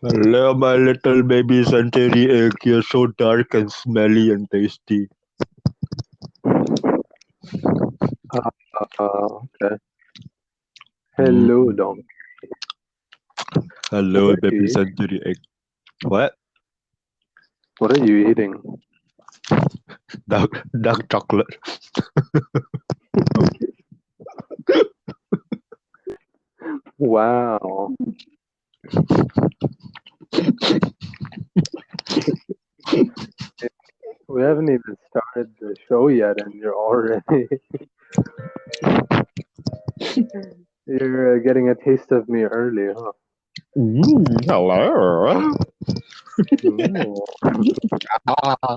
Hello, my little baby century egg. You're so dark and smelly and tasty. Okay. Hello, Mm. Dom. What Hello, are baby you eating? century egg. What? What are you eating? Dark chocolate. Okay. Wow. We haven't even started the show yet, and you're getting a taste of me early, huh? Hello. Ooh. Ah.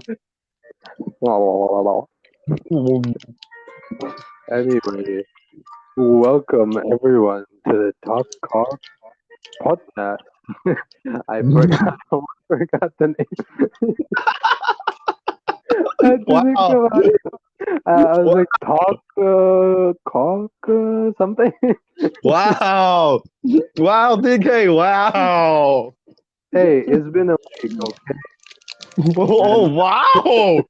Wow, wow, wow, wow. Mm. Anyway, welcome everyone to the Talk Kok Podcast. I forgot, almost forgot the name. I had to think Wow. about it. I was What? like, Cock, something. Wow. Wow, DK. Wow. Hey, it's been a week, okay? Oh, And wow.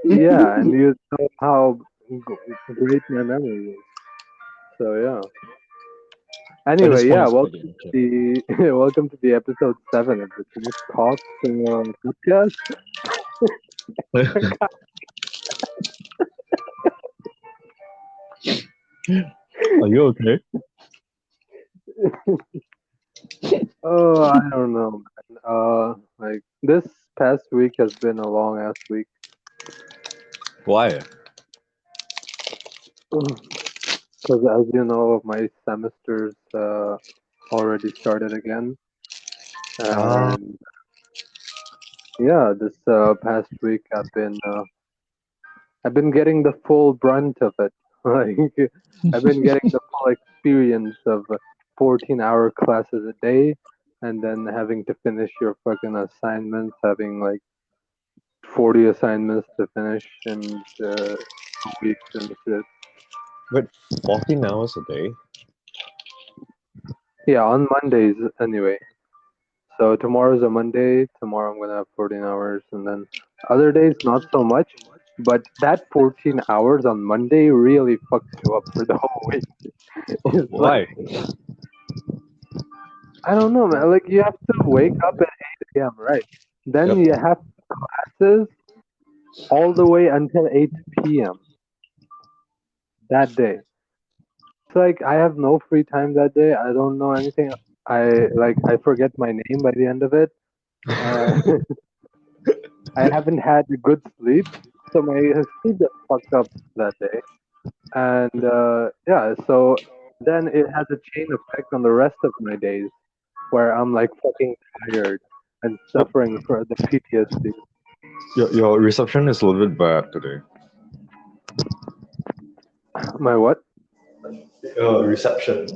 yeah, and you know how great my memory is. So yeah. At this Anyway, point, yeah, it's welcome pretty to the welcome to the episode 7 of the Talk Podcast. okay. Are you okay? Oh, I don't know, man. Like this past week has been a long ass week. Why? Because as you know, my semesters already started again, Ah. and yeah, this past week I've been getting the full brunt of it. Like I've been getting the full experience of 14-hour classes a day, and then having to finish your fucking assignments, having like 40 assignments to finish in 2 weeks and shit. Wait, 14 hours a day? Yeah, on Mondays anyway. So tomorrow's a Monday. Tomorrow I'm gonna have 14 hours, and then other days not so much. But that 14 hours on Monday really fucks you up for the whole week. It's like Why? I don't know, man. Like you have to wake up at 8 a.m. right? Then Yep. you have classes all the way until 8 p.m. that day. It's like I have no free time that day. I don't know anything. I forget my name by the end of it. Uh, I haven't had a good sleep, so my sleep got fucked up that day. And yeah, so then it has a chain effect on the rest of my days, where I'm like fucking tired and suffering for the PTSD. Your reception is a little bit bad today. My what? Reception.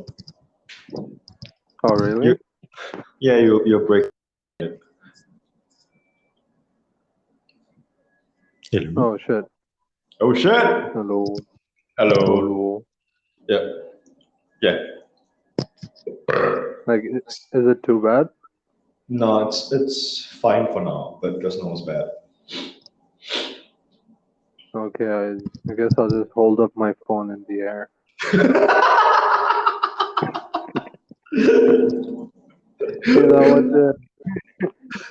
Oh You really? yeah you're breaking it. Hello. Oh shit. Oh shit. Hello. Hello. Hello. Yeah. Yeah. Like, is it too bad? No, it's fine for now, but just not as bad. Okay, I guess I'll just hold up my phone in the air. You know what the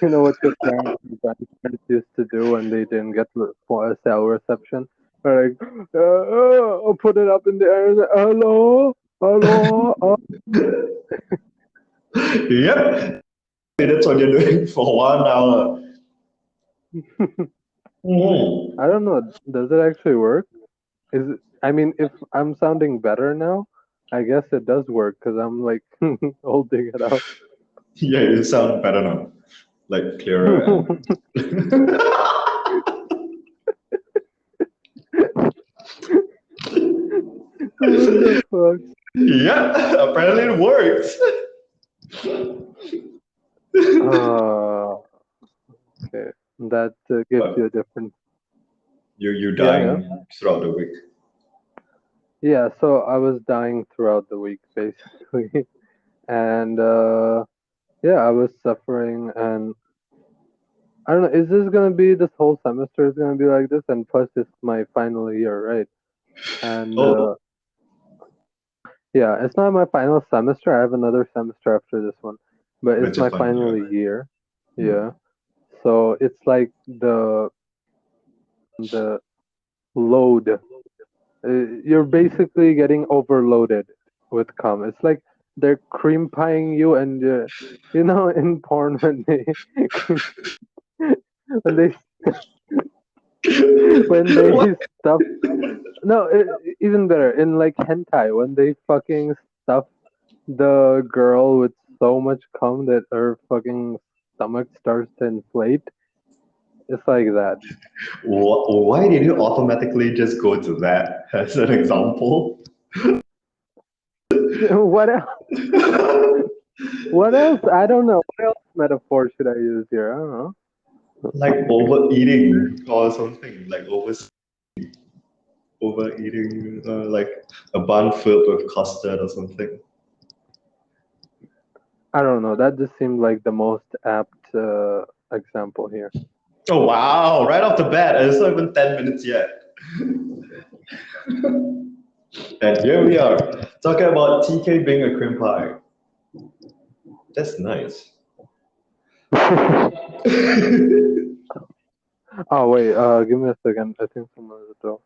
you know what your parents and grandparents used to do when they didn't get for a cell reception? They're like, put it up in the air. And say, hello, hello. Yep. That's what you're doing for 1 hour. Mhm. I don't know. Does it actually work? I mean, if I'm sounding better now, I guess it does work because I'm like holding it up. Yeah, you sound better now, like clearer and. What the fuck? Yeah, apparently it works. Uh, okay. That gives you a But different. you're Yeah, yeah. dying throughout the week. Yeah, so I was dying throughout the week basically. And Yeah, I was suffering, and I don't know. Is this gonna be this whole semester is gonna be like this? And plus, it's my final year, right? And Oh, yeah, it's not my final semester. I have another semester after this one, but it's when's your my final final year? year. Hmm. Yeah, so it's like the load. You're basically getting overloaded with cum. It's like they're cream pieing you, and in porn when they when they when they What? stuff. No, even better in like hentai when they fucking stuff the girl with so much cum that her fucking stomach starts to inflate. It's like that. Why did you automatically just go to that as an example? What else? What else? I don't know. What else metaphor should I use here? I don't know. Like overeating or something, like overeating, like a bun filled with custard or something. I don't know. That just seemed like the most apt example here. Oh wow! Right off the bat, and it's not even 10 minutes yet, and here we are talking about TK being a cream pie. That's nice. Oh wait, give me a second. I think someone is at the door.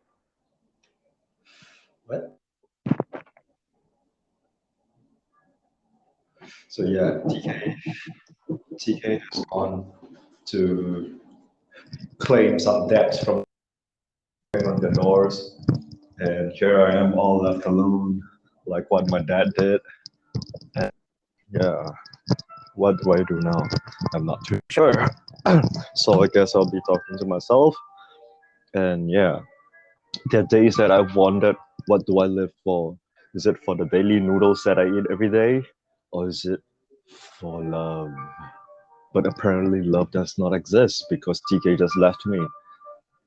What? So yeah, TK has gone to claim some debts from on the doors, and here I am all left alone, like what my dad did. And yeah, what do I do now? I'm not too sure. So I guess I'll be talking to myself. And yeah, there are days that I've wondered, what do I live for? Is it for the daily noodles that I eat every day? Or is it for love? But apparently love does not exist because TK just left me.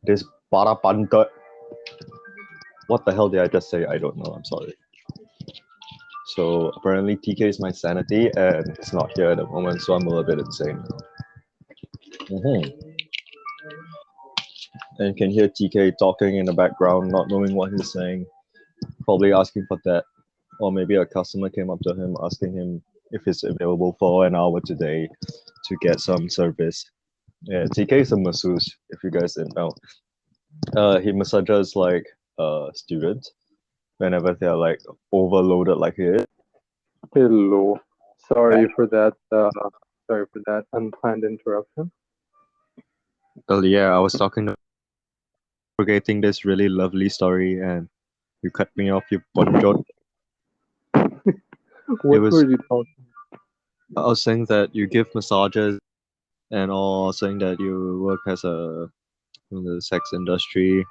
This para pantat. What the hell did I just say? I don't know. I'm sorry. So apparently TK is my sanity and it's not here at the moment, so I'm a little bit insane. Hmm. And you can hear TK talking in the background, not knowing what he's saying, probably asking for that. Or maybe a customer came up to him asking him if he's available for an hour today to get some service. Yeah, TK is a masseuse, if you guys didn't know. He massages like students whenever they're like overloaded like he is. Hello. Sorry for that. Sorry for that unplanned interruption. Well, yeah, I was talking to forgetting this really lovely story, and you cut me off. You bonjot. It What was. were you talking? I was saying that you give massages, and all saying that you work as a in the sex industry,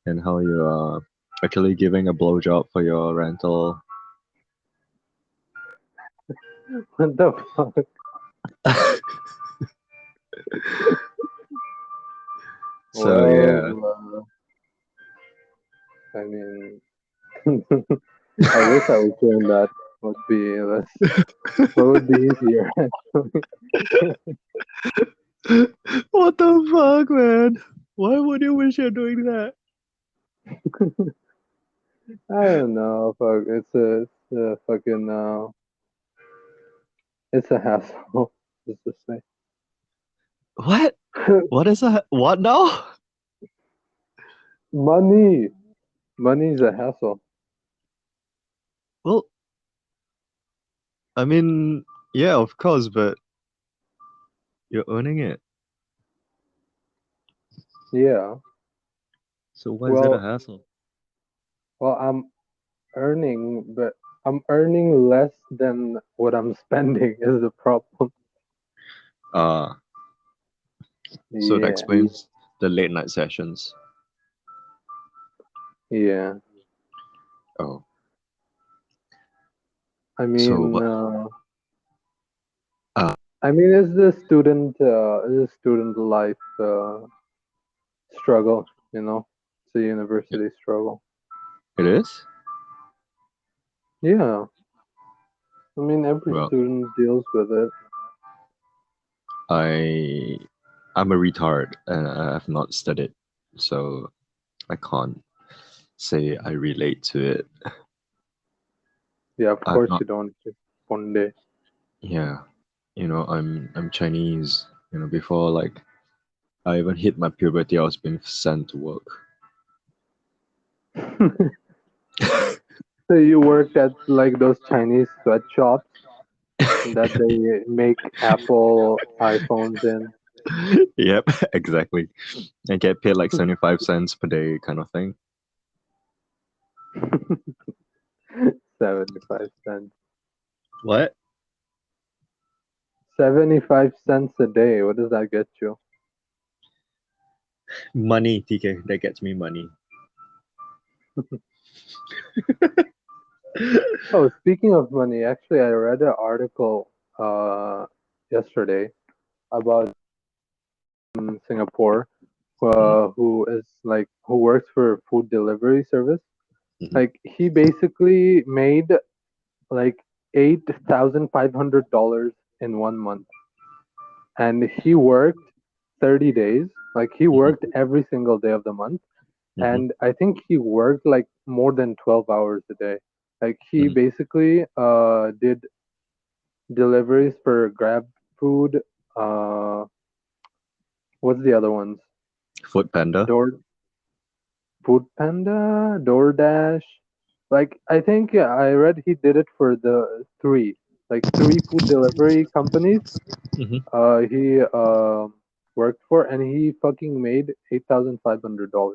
and how you are actually giving a blowjob for your rental. What the fuck? So yeah, Well, I mean, I wish I was doing that. Would be less. What would be easier? what the fuck, man? Why would you wish you're doing that? I don't know. Fuck. It's a fucking. It's a hassle. Just to say. What? What is that? What now? Money. Money's a hassle. Well, I mean, yeah, of course, but you're earning it. Yeah. So why is it a Well, hassle? I'm earning, but I'm earning less than what I'm spending is the problem. Ah, so that Yeah. explains the late night sessions. Yeah. Oh, I so mean, what? uh, Ah, it's a student life struggle. It's a university struggle. it is? Yeah. I mean, every Well, student deals with it. I I'm a retard and I have not studied, so I can't say I relate to it. Yeah, of I've course not. you don't. One day. Yeah, I'm Chinese. Before like I even hit my puberty, I was being sent to work. So you worked at like those Chinese sweatshops that they make Apple iPhones in. Yep, exactly. I get paid like 75 cents per day, kind of thing. 75 cents. What? 75 cents a day. What does that get you? Money, TK. That gets me money. Oh, speaking of money, actually, I read an article uh, yesterday about Singapore, Mhm, who works for food delivery service. mhm, Like he basically made like $8,500 in 1 month, and he worked 30 days. Like he mhm, worked every single day of the month, mhm, and I think he worked like more than 12 hours a day. Like he mhm. basically did deliveries for Grab Food. Uh, what's the other ones? Food Panda. Door Food Panda, DoorDash. Like I think yeah, I read he did it for the three food delivery companies. Hmm. He worked for, and he fucking made $8,500,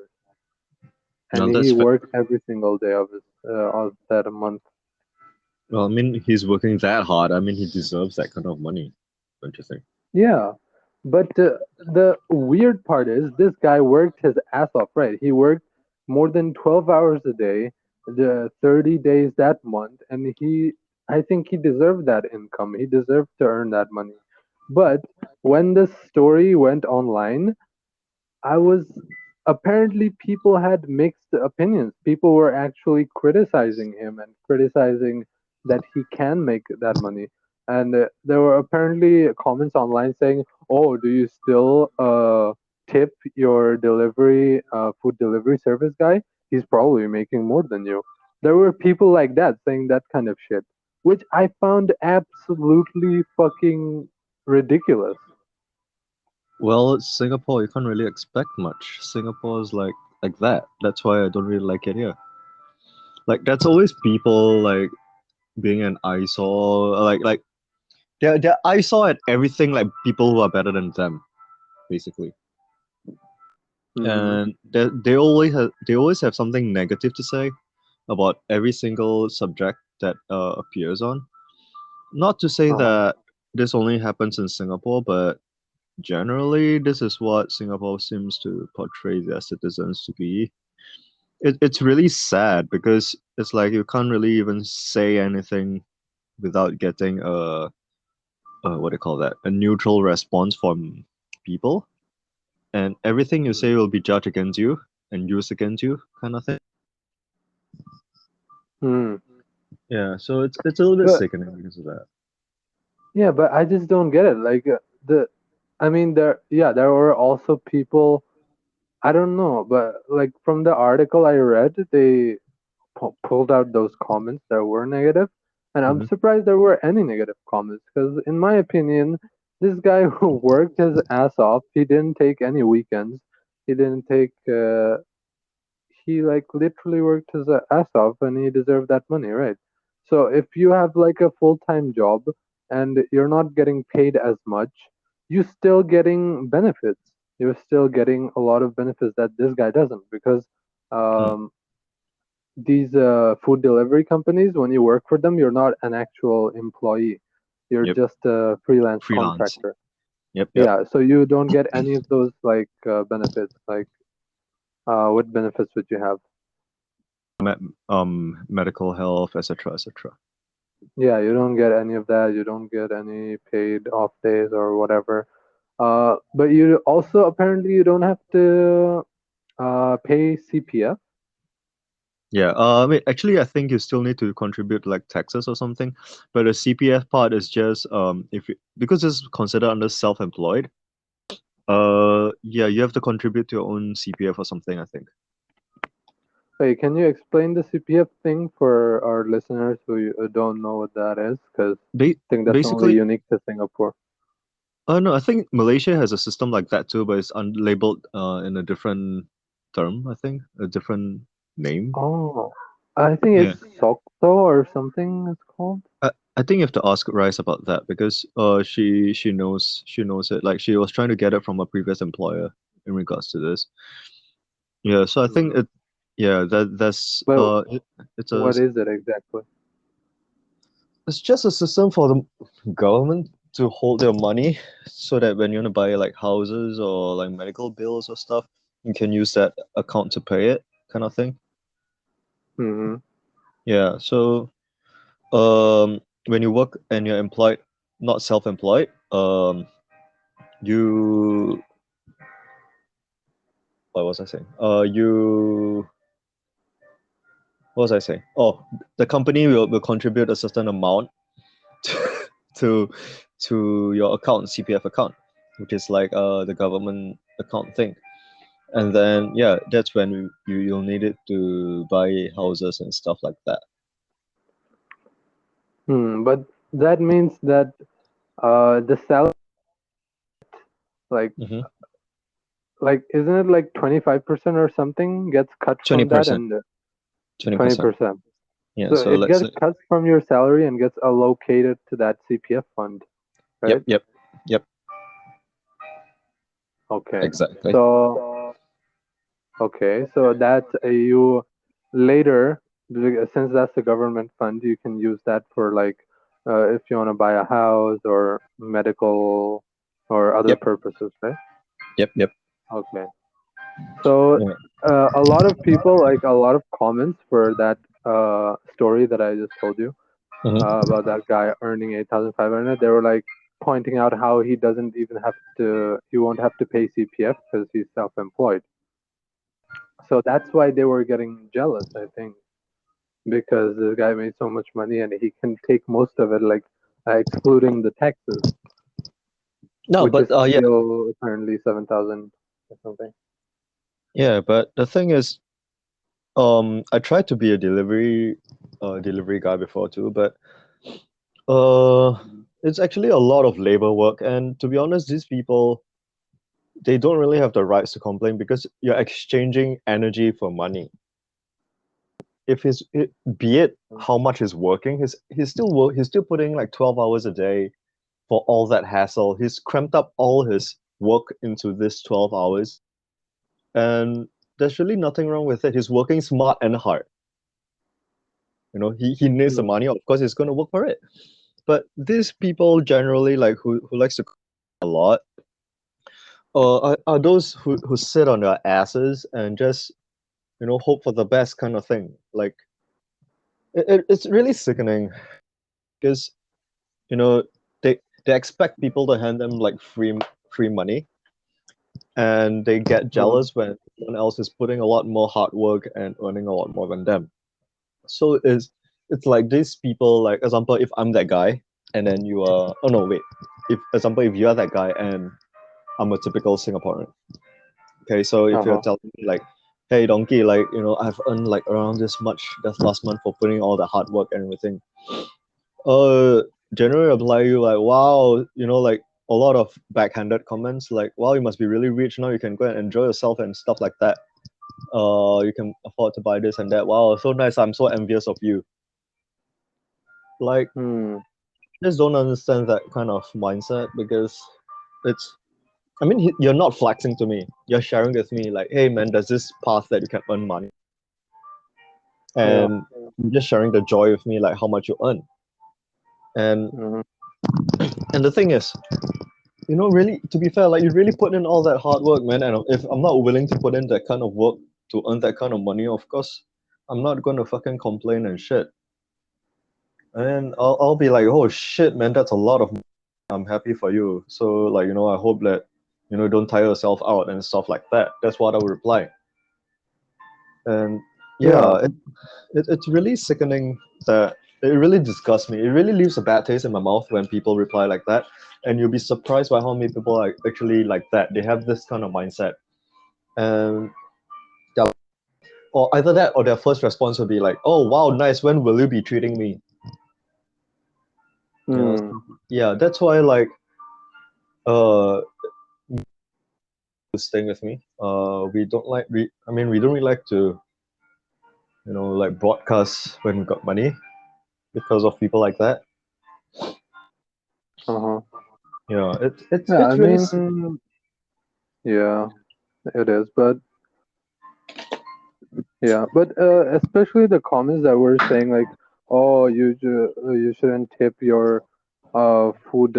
and Well, he that's fair. worked every single day of that month. Well, I mean, he's working that hard. I mean, he deserves that kind of money, don't you think? Yeah, but the weird part is this guy worked his ass off, right? He worked more than 12 hours a day, the 30 days that month, and I think he deserved that income. He deserved to earn that money. But when this story went online, I was apparently people had mixed opinions. People were actually criticizing him and criticizing that he can make that money. And there were apparently comments online saying, "Oh, do you still tip your food delivery service guy? He's probably making more than you." There were people like that saying that kind of shit, which I found absolutely fucking ridiculous. Well, it's Singapore. You can't really expect much. Singapore's like that. That's why I don't really like it here. Like, that's always people like being an eyesore. Like they're eyesore at everything. Like people who are better than them, basically. Hmm. And they always have something negative to say about every single subject that appears on. Not to say Uh-huh. that this only happens in Singapore, but generally this is what Singapore seems to portray their citizens to be. It's really sad because it's like you can't really even say anything without getting what do you call that, a neutral response from people, and everything you say will be judged against you and used against you, kind of thing. Hmm. Yeah, so it's a little bit But sickening because of that. yeah, but I just don't get it. Like I mean, there were also people. I don't know, but like from the article I read, they pulled out those comments that were negative, and I'm Hmm. surprised there were any negative comments because, in my opinion, this guy who worked his ass off, he didn't take any weekends. He didn't take. He like literally worked his ass off, and he deserved that money, right? So if you have like a full-time job and you're not getting paid as much, you're still getting benefits. You're still getting a lot of benefits that this guy doesn't, because Mm. um, these food delivery companies, when you work for them, you're not an actual employee. You're Yep. just a freelance Freelance. contractor. Yep, yep. Yeah, so you don't get any of those like benefits. Like, what benefits would you have? Medical health, etc., etc. Yeah, you don't get any of that. You don't get any paid off days or whatever. But you also apparently you don't have to pay CPF. Yeah. I mean, actually, I think you still need to contribute like taxes or something, but the CPF part is just if you, because it's considered under self-employed. Yeah, you have to contribute to your own CPF or something, I think. Wait, can you explain the CPF thing for our listeners who don't know what that is? Because Ba I think that's only basically, unique to Singapore. no, I think Malaysia has a system like that too, but it's unlabeled in a different term, I think, a different name. Oh, I think Yeah. it's Sokto or something it's called. I think you have to ask Rice about that because she knows it. Like she was trying to get it from a previous employer in regards to this. Yeah, so I think Hmm. it yeah, that's But it's a what is it exactly? it's just a system for the government to hold their money so that when you want to buy like houses or like medical bills or stuff, you can use that account to pay it, kind of thing. Hmm. Yeah, so when you work and you're employed, not self-employed, you what was I saying? What was I saying? Oh, the company will contribute a certain amount to to your account, CPF account, which is like the government account thing. And then yeah, that's when you'll need it to buy houses and stuff like that. But that means that the salary, like Mm-hmm. isn't it like 25% or something gets cut Twenty from that, percent, and 20%. 20%. Yeah. So So it let's gets say, cut from your salary and gets allocated to that CPF fund, yep, right? yep, yep, Okay. exactly. So okay, so that you later, since that's the government fund, you can use that for like if you want to buy a house or medical or other Yep, purposes, right? yep, yep. Okay. So Yeah. a lot of people, like a lot of comments for that story that I just told you Mm-hmm. about that guy earning 8,500. They were like pointing out how he doesn't even have to, he won't have to pay CPF because he's self-employed. So that's why they were getting jealous, I think, because this guy made so much money and he can take most of it, like excluding the taxes, No, which is but yeah, still apparently 7,000 or something. yeah, but the thing is, I tried to be a delivery guy before too, but uh, it's actually a lot of labor work, and to be honest, these people they don't really have the rights to complain because you're exchanging energy for money. If be it how much he's working, he's still putting like 12 hours a day for all that hassle. He's cramped up all his work into this 12 hours, and there's really nothing wrong with it. He's working smart and hard. He needs the Mm. money. Of course, he's gonna work for it. But these people generally like who likes to a lot, are those who sit on their asses and just hope for the best kind of thing. Like it's really sickening because you know they expect people to hand them like free money, and they get Mm. jealous when someone else is putting a lot more hard work and earning a lot more than them. So it's like these people, like example, if I'm that guy and then you are, oh no, wait, if example, if you are that guy and I'm a typical Singaporean. Okay, so if you're Uh-huh. telling me like, hey donkey, like I've earned like around this much this last month for putting all the hard work and everything. Uh, generally reply you like, wow, like a lot of backhanded comments like, wow, you must be really rich now. You can go and enjoy yourself and stuff like that. You can afford to buy this and that. Wow, so nice. I'm so envious of you. Like, Hmm. just don't understand that kind of mindset because it's. I mean, you're not flexing to me. You're sharing with me like, hey man, there's this path that you can earn money, Yeah. and you're just sharing the joy with me, like how much you earn. And Mhm. and the thing is, really, to be fair, like you really put in all that hard work, man. And if I'm not willing to put in that kind of work to earn that kind of money, of course, I'm not gonna fucking complain and shit. And I'll be like, oh shit, man, that's a lot of money. I'm happy for you. So like, I hope that, don't tire yourself out and stuff like that. That's what I would reply. And Yeah. Yeah, it's really sickening that it really disgusts me. It really leaves a bad taste in my mouth when people reply like that. And you'll be surprised by how many people are actually like that. They have this kind of mindset. And they're- or either that or their first response will be like, oh wow, nice, when will you be treating me? You know, Hmm. yeah, that's why like uh staying with me. We don't like we don't really like to, like broadcast when we got money because of people like that. Uh-huh. Yeah, it's Yeah, I it's really mean, yeah, it is. But yeah, but especially the comments that were saying like, oh, you shouldn't tip your food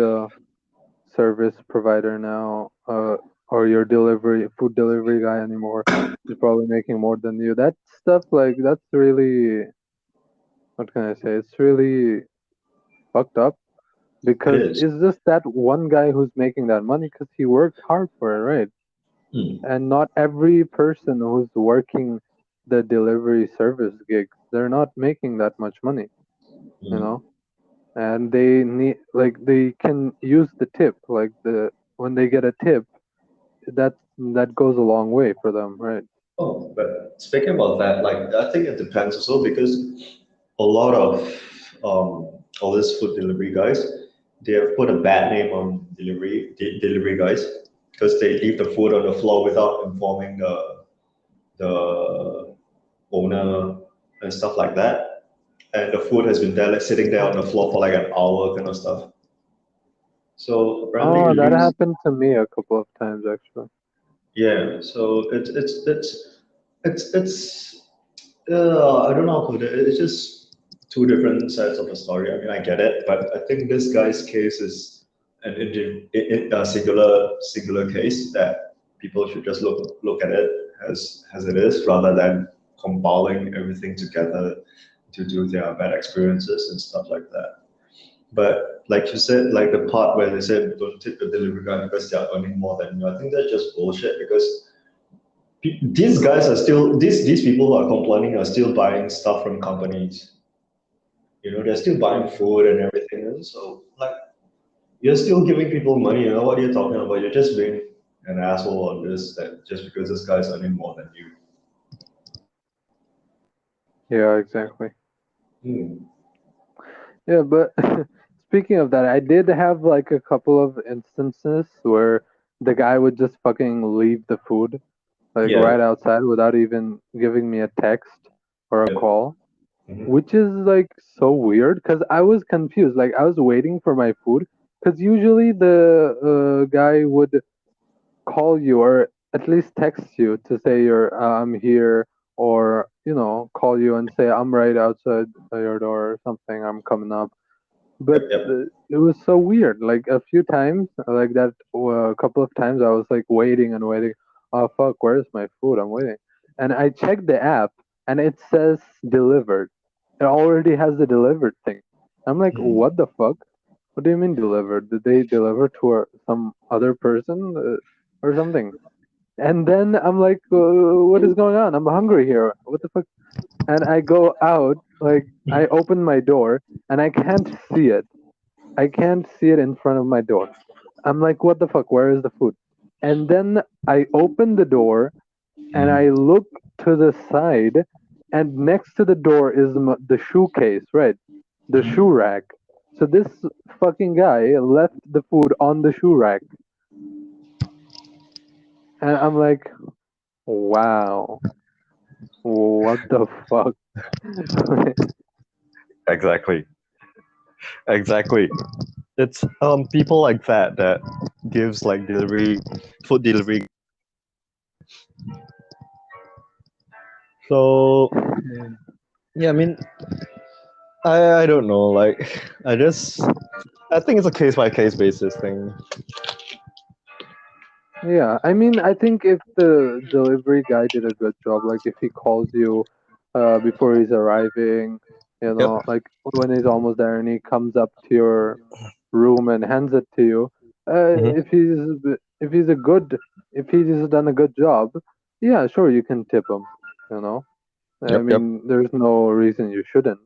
service provider now, or your food delivery guy anymore. He's probably making more than you. That stuff, like, that's really, what can I say? It's really fucked up It because is. it's just that one guy who's making that money because he worked hard for it, right? Hmm. And not every person who's working the delivery service gigs, they're not making that much money, you Hmm. know? And they need, like, they can use the tip, like, when they get a tip, that that goes a long way for them, right? Oh, but speaking about that, like I think it depends also because a lot of all these food delivery guys, they have put a bad name on delivery guys because they leave the food on the floor without informing the owner and stuff like that. And the food has been there, like, sitting there on the floor for like an hour, kind of stuff. So apparently, Oh, it that leaves. happened to me a couple of times actually. Yeah. So it's I don't know how to put it. It's just two different sides of the story. I mean, I get it, but I think this guy's case is an a singular case that people should just look at it as it is, rather than compiling everything together to do their bad experiences and stuff like that. But like you said, like the part where they said don't tip the delivery guy because they are earning more than you, I think that's just bullshit because these guys are still these people who are complaining are still buying stuff from companies. They're still buying food and everything. And so like you're still giving people money. What are you talking about? You're just being an asshole on this that just because this guy's earning more than you. Yeah, exactly. Hmm. Yeah, but speaking of that, I did have like a couple of instances where the guy would just fucking leave the food like Yeah. right outside without even giving me a text or a Yeah. call, Hmm. which is like so weird because I was confused. Like, I was waiting for my food because usually the guy would call you or at least text you to say I'm here, or call you and say I'm right outside your door or something, I'm coming up. But Yep. Yep. it was so weird. Like a few times, like that, a couple of times, I was like waiting and waiting. Oh fuck, where's my food? I'm waiting, and I checked the app, and it says delivered. It already has the delivered thing. I'm like, Hmm. what the fuck? What do you mean delivered? Did they deliver to some other person or something? And then I'm like, what is going on? I'm hungry here. What the fuck? And I go out, like I open my door, and I can't see it. I can't see it in front of my door. I'm like, what the fuck? Where is the food? And then I open the door and I look to the side, and next to the door is the shoe case, right? The shoe rack. So this fucking guy left the food on the shoe rack. And I'm like, wow, what the fuck? exactly, exactly. It's people like that gives like food delivery. So yeah, I mean, I don't know. Like, I think it's a case by case basis thing. Yeah, I mean, I think if the delivery guy did a good job, like if he calls you before he's arriving, Yep. like when he's almost there and he comes up to your room and hands it to you, Hmm. if he's a good if he's done a good job, yeah, sure, you can tip him, you know. I Yep, yep. mean, there's no reason you shouldn't,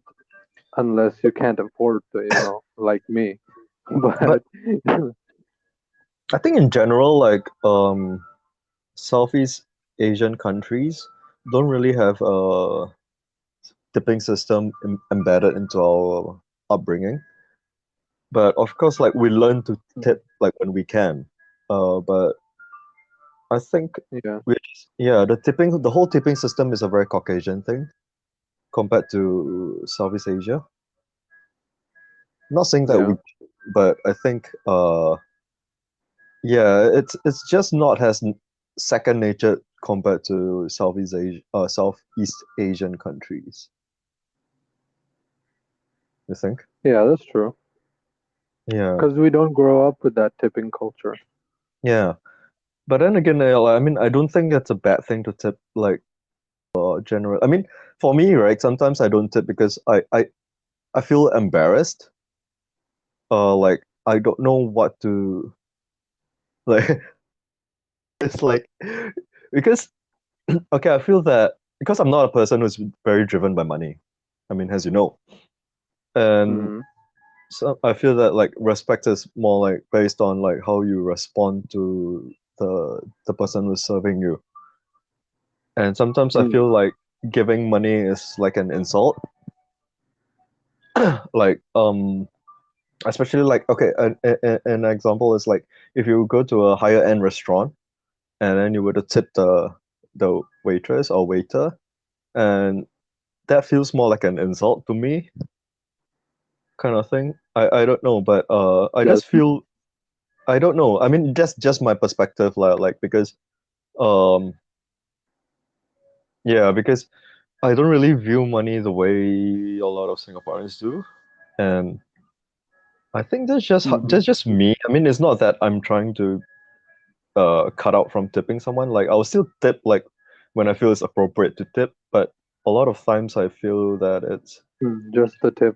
unless you can't afford to, like me. But But I think in general, like Southeast Asian countries don't really have a tipping system embedded into our upbringing. But of course, like we learn to tip like when we can. But I think yeah, yeah, the whole tipping system is a very Caucasian thing compared to Southeast Asia. Not saying that yeah, we, but I think yeah, it's just not as second nature compared to Southeast Asian countries. You think? yeah, that's true. Yeah, Because we don't grow up with that tipping culture. yeah. But then again, I mean, I don't think it's a bad thing to tip. Like general. I mean, for me, right? Sometimes I don't tip because I feel embarrassed. Like I don't know what to like. It's like because okay, I feel that because I'm not a person who's very driven by money. I mean, as you know, and Hmm. so I feel that like respect is more like based on like how you respond to the person who's serving you. And sometimes I feel like giving money is like an insult. Like especially like okay, an example is like if you go to a higher end restaurant and then you were to tip the waitress or waiter, and that feels more like an insult to me, kind of thing. I don't know, but I Yes. just feel I don't know. I mean, just my perspective, like because um yeah, because I don't really view money the way a lot of Singaporeans do, and I think Hmm. that's just me. I mean, it's not that I'm trying to cut out from tipping someone. Like I'll still tip like when I feel it's appropriate to tip, but a lot of times I feel that it's Just the tip.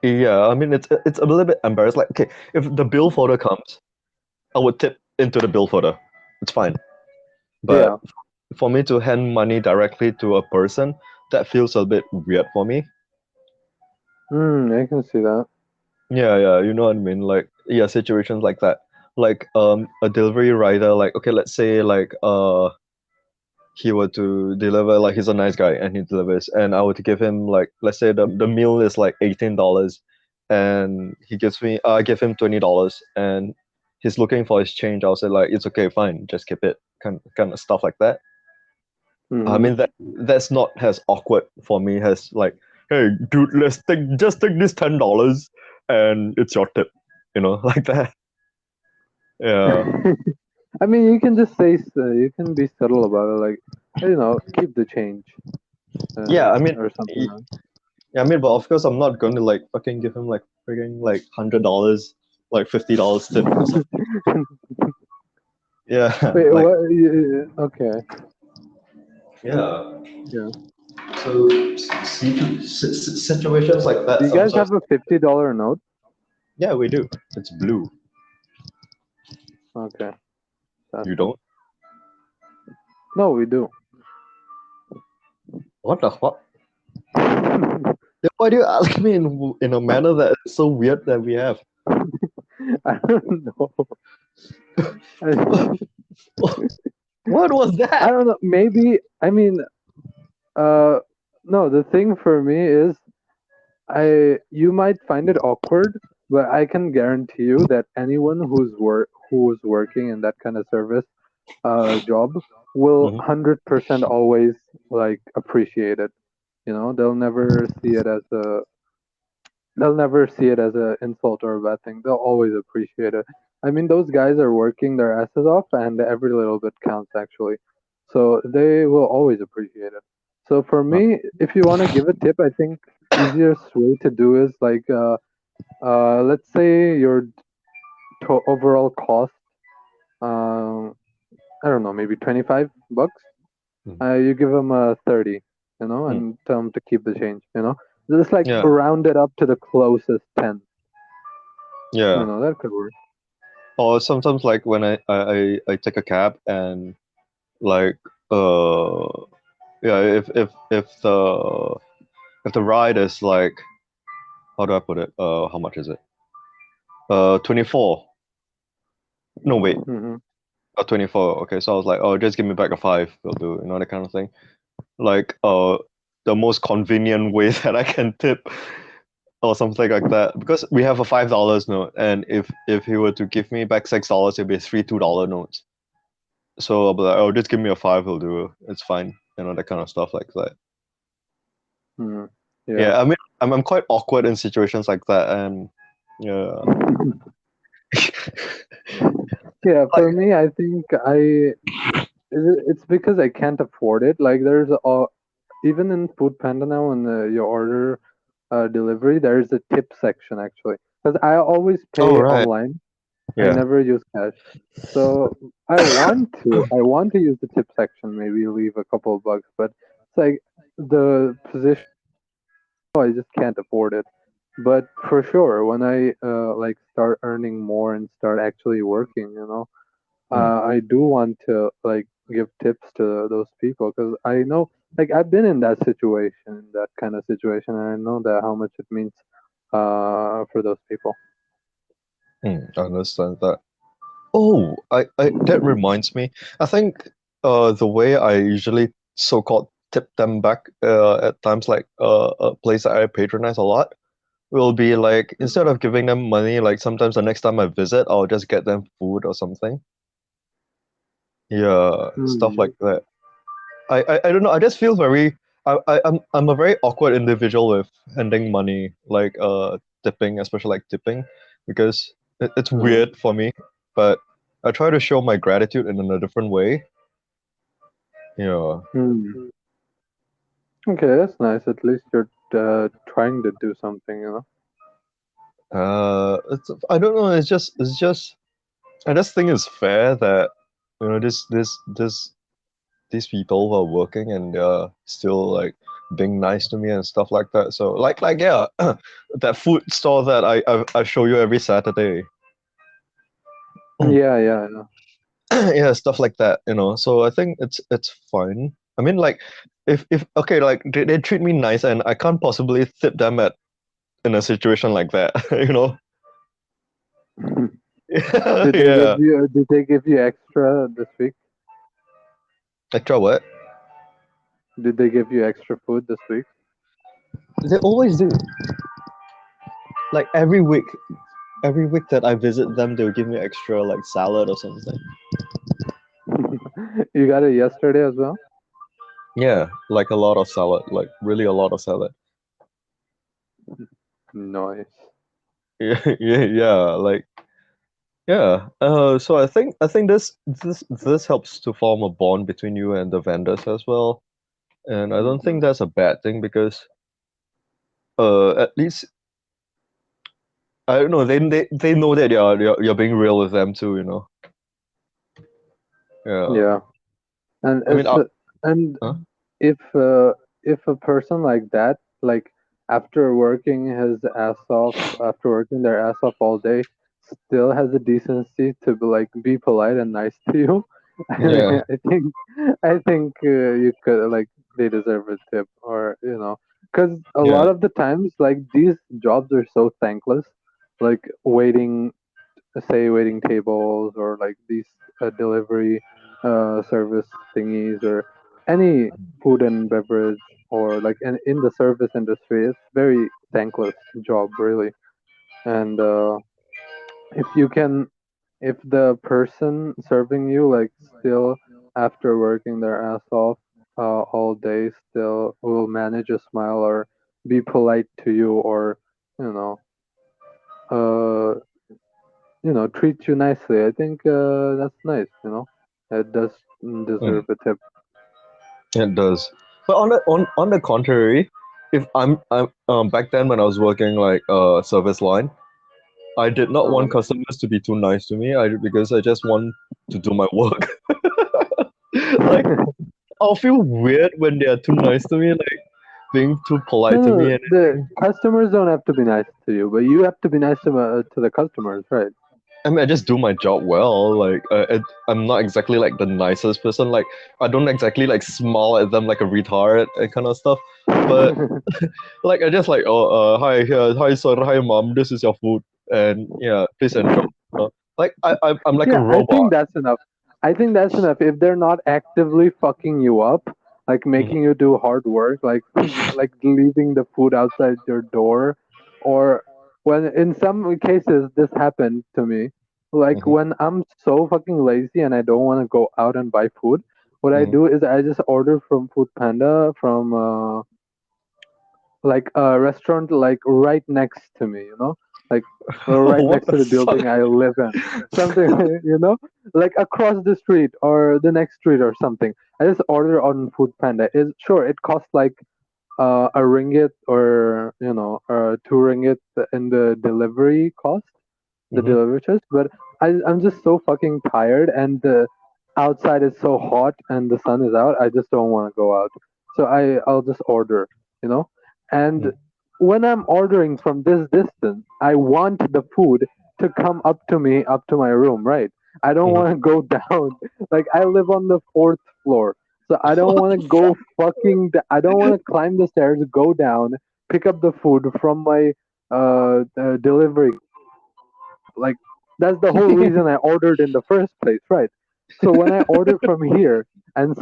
yeah. I mean, it's a little bit embarrassed. Like okay, if the bill folder comes, I would tip into the bill folder. It's fine, but Yeah. for me to hand money directly to a person, that feels a bit weird for me. I can see that. Yeah, yeah, you know what I mean. Like, yeah, situations like that. Like, a delivery rider, like, okay, let's say like he were to deliver, like he's a nice guy and he delivers, and I were to give him like, let's say the meal is like $18, and he gives me, I give him $20, and he's looking for his change. I'll say like, it's okay, fine, just keep it, kind of stuff like that. I Hmm. mean that's not as awkward for me as like, hey, dude, just take this $10 and it's your tip, like that. Yeah, I mean, you can just say you can be subtle about it, like keep the change, yeah. I mean, or something. Like yeah, I mean, but of course, I'm not going to like fucking give him like freaking like $100, like $50 tip or something. Yeah, Wait, like what? Okay, yeah. yeah. So situations like Do that you guys sometimes. have a $50 note? Yeah, we do. It's blue. Okay, that's You cool. don't? No, we do. What the fuck? Then why do you ask me in a manner that is so weird that we have? I don't know. I, What was I that? don't know. Maybe I mean, uh, no. The thing for me is, you might find it awkward, but I can guarantee you that anyone who's working in that kind of service job will Mhm. 100% always like appreciate it. They'll never see it as a insult or a bad thing. They'll always appreciate it. I mean, those guys are working their asses off, and every little bit counts actually. So they will always appreciate it. So for Uh, me, if you want to give a tip, I think easiest way to do is like let's say your overall cost, um, I don't know, maybe $25. mhm. You give them a 30, Mm. and tell them to keep the change. Just like Yeah, round it up to the closest 10. yeah. That could work. Or sometimes like when I take a cab and like uh yeah, if the ride is like, how do I put it? How much is it? 24. No, wait, Hmm. 24. Okay, so I was like, oh, just give me back a five, will do, that kind of thing. Like, the most convenient way that I can tip or something like that, because we have a $5 note, and if he were to give me back $6, it'd be three $2 notes. So I'll be like, oh, just give me a five, will do. It's fine, that kind of stuff like that. Hmm. Yeah. Yeah, I mean, I'm quite awkward in situations like that, and yeah, Yeah, like, for me, I think it's because I can't afford it. Like there's a even in Food Panda now, when you order delivery, there's a tip section actually. Because I always oh pay right, online. I yeah, never use cash. So I want to use the tip section, maybe leave a couple of bucks, but it's like the position. I just can't afford it. But for sure, when I like start earning more and start actually working, mm, I do want to like give tips to those people because I know, like, I've been in that kind of situation, and I know that how much it means for those people. I understand that. Oh, I that reminds me. I think the way I usually so-called tip them back at times, like a place that I patronize a lot, will be like, instead of giving them money, like sometimes the next time I visit, I'll just get them food or something. Yeah, stuff Hmm. like that. I don't know. I just feel very. I'm a very awkward individual with handing money, like tipping, especially like tipping, because it's Hmm. weird for me. But I try to show my gratitude in a different way. Yeah. Hmm. Okay, that's nice. At least you're trying to do something, I don't know. It's just I just think it's fair that these people who are working and they're still like being nice to me and stuff like that. So like yeah, that food store that I show you every Saturday. Yeah, yeah, yeah. Yeah, stuff like that. So I think it's fine. I mean, like, if okay, like they treat me nice, and I can't possibly tip them at in a situation like that. Yeah. Did they give you extra this week? Extra what? Did they give you extra food this week? They always do. Like every week that I visit them, they'll give me extra like salad or something. You got it yesterday as well? Yeah, like a lot of salad, like really a lot of salad. Nice. Yeah, yeah, like yeah. So I think this helps to form a bond between you and the vendors as well, and I don't think Hmm. that's a bad thing because at least I don't know, they know that you're being real with them too, Yeah. Yeah, and I mean, and huh? if if a person like that, like after working his ass off, after working their ass off all day, still has the decency to be polite and nice to you, Yeah, I think you could like they deserve a tip, or because a yeah, lot of the times like these jobs are so thankless, like waiting tables or like these delivery service thingies or any food and beverage or like in the service industry. It's very thankless job really. And if you can if the person serving you like still after working their ass off all day still will manage a smile or be polite to you or you know uh treat you nicely. I think that's nice. It does mm, deserve a tip. it does. But on the contrary, if I'm back then when I was working like service line, I did not want Um, customers to be too nice to me. Because I just want to do my work. Like, I'll feel weird when they are too nice to me, like being too no, polite to no, me and the everything. customers don't have to be nice to you, but you have to be nice to the customers, right? I mean, I just do my job well. Like, I'm not exactly like the nicest person. Like, I don't exactly like smile at them like a retard and kind of stuff. But like, I just like, oh, hi, hi, sir, hi, mom. This is your food, and yeah, please enjoy. Like, I'm like a Yeah, I robot. think that's enough. I think that's enough. If they're not actively fucking you up, like Mhm, making you do hard work, like like leaving the food outside your door, or when in some cases this happened to me, like mhm, when I'm so fucking lazy and I don't want to go out and buy food, what I mhm. do is I just order from Food Panda from like a restaurant like right next to me, like right What next the to the fuck? building I live in, something, like across the street or the next street or something. I just order on Food Panda. Is sure it costs like a ringgit or two ringgit in the delivery cost, the Mhm. delivery charge. But I'm just so fucking tired, and the outside is so hot and the sun is out. I just don't want to go out, so I'll just order, you know. And Mhm. when I'm ordering from this distance, I want the food to come up to me, up to my room, right? I don't Mhm. want to go down. Like I live on the fourth floor, so I don't What want to the fuck? go I don't want to climb the stairs, go down, pick up the food from my delivery. Like that's the whole reason I ordered in the first place, right? So when I order from here, and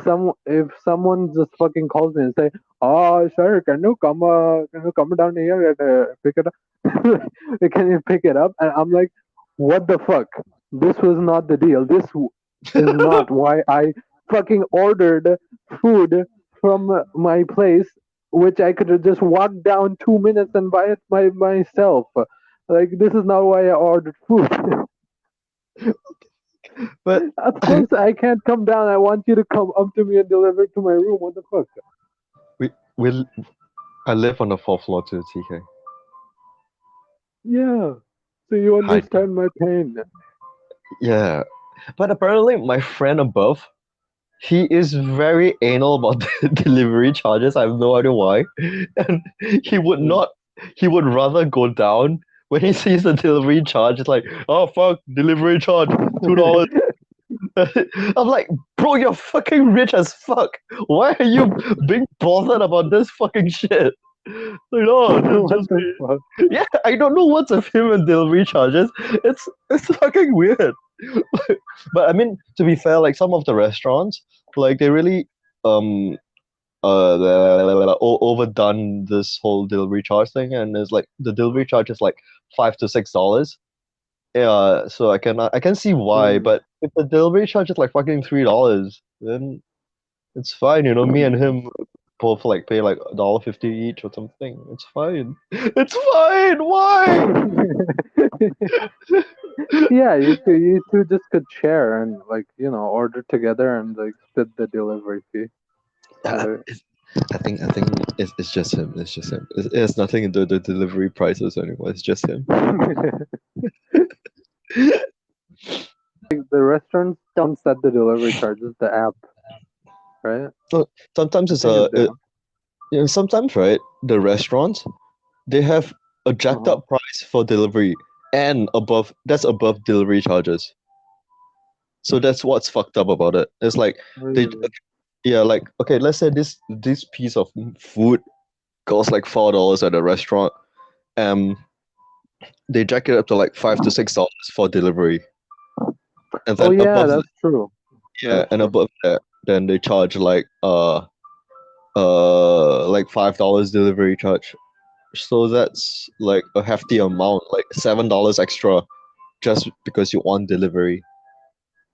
if someone just fucking calls me and say, "Oh, sir, can you come down here and pick it up? Can you pick it up?" And I'm like, "What the fuck? This was not the deal. Is not why I fucking ordered food from my place, which I could have just walked down 2 minutes and buy it myself. Like this is not why I ordered food. But Of course I can't come down. I want you to come up to me and deliver it to my room. What the fuck? we we I live on the fourth floor too, TK. Yeah. So you Hi. understand my pain. Yeah. But apparently my friend above, he is very anal about the delivery charges. I have no idea why. And he would Mm. not he would rather go down when he sees the delivery charge. It's like, oh fuck, delivery charge, $2. I'm like, bro, you're fucking rich as fuck. Why are you being bothered about this fucking shit? Like, oh, What just the fuck? yeah, I don't know what's with him and delivery charges. It's fucking weird. But I mean, to be fair, like some of the restaurants, like they really um overdone this whole delivery charge thing, and it's like the delivery charge is like $5 to $6. Yeah, so I can see why, Mm. but if the delivery charge is like fucking $3, then it's fine, you know. Me and him both like pay like $1.50 each or something. It's fine. It's fine. Why? Yeah, you two just could share and like order together and like split the delivery fee. I, Uh, I think it's just him. It's just him. It has nothing to do with the delivery prices anymore. It's just him. the restaurants don't set the delivery charges. The app, right? So sometimes I it's think it's the app. sometimes right the restaurants they have a jacked Uh-huh. up price for delivery and above delivery charges. So that's what's fucked up about it. It's like they Really? yeah like okay, let's say this piece of food costs like $4 at a restaurant. Um, they jack it up to like $5 to $6 for delivery, and Oh then yeah, that's true. yeah, That's and true. above that, then they charge like $5 delivery charge. So that's like a hefty amount, like $7 extra just because you want delivery,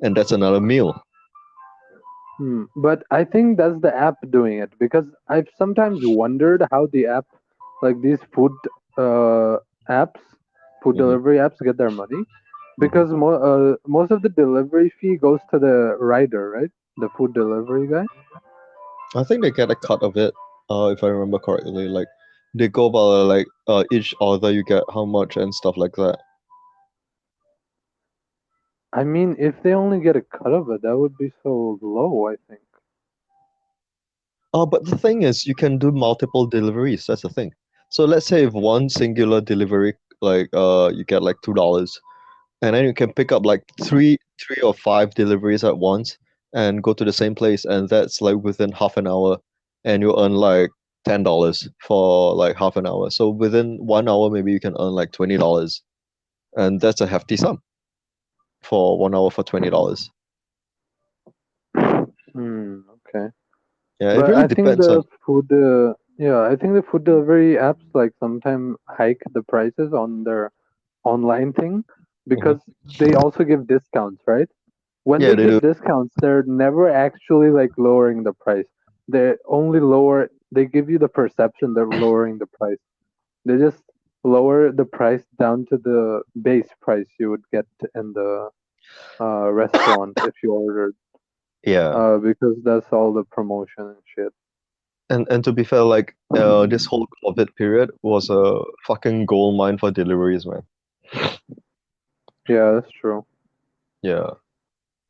and that's another meal. But I think that's the app doing it because I've sometimes wondered how the app, like these uh, apps, food Hmm. delivery apps, get their money. Because Hmm. most of the delivery fee goes to the rider, right? The food delivery guy. I think they get a cut of it, if I remember correctly. Like they go by like each order you get how much and stuff like that. I mean, if they only get a cut of it, that would be so low, I think. But the thing is, you can do multiple deliveries. That's the thing. So let's say if one singular delivery, like you get like $2, and then you can pick up like three or five deliveries at once and go to the same place, and that's like within half an hour, and you earn like $10 for like half an hour. So within 1 hour, maybe you can earn like $20, and that's a hefty sum for 1 hour for $20. Okay. Yeah, it But really I think depends on. the food, yeah, I think the food delivery apps like sometimes hike the prices on their online thing Mhm. because they also give discounts, right? When Yeah, they they do. give discounts, they're never actually like lowering the price. They only lower, they give you the perception they're lowering the price. They just lower the price down to the base price you would get in the restaurant if you ordered, Yeah, because that's all the promotion and shit. and to be fair, like this whole COVID period was a fucking gold mine for deliveries, man. Yeah, that's true. Yeah.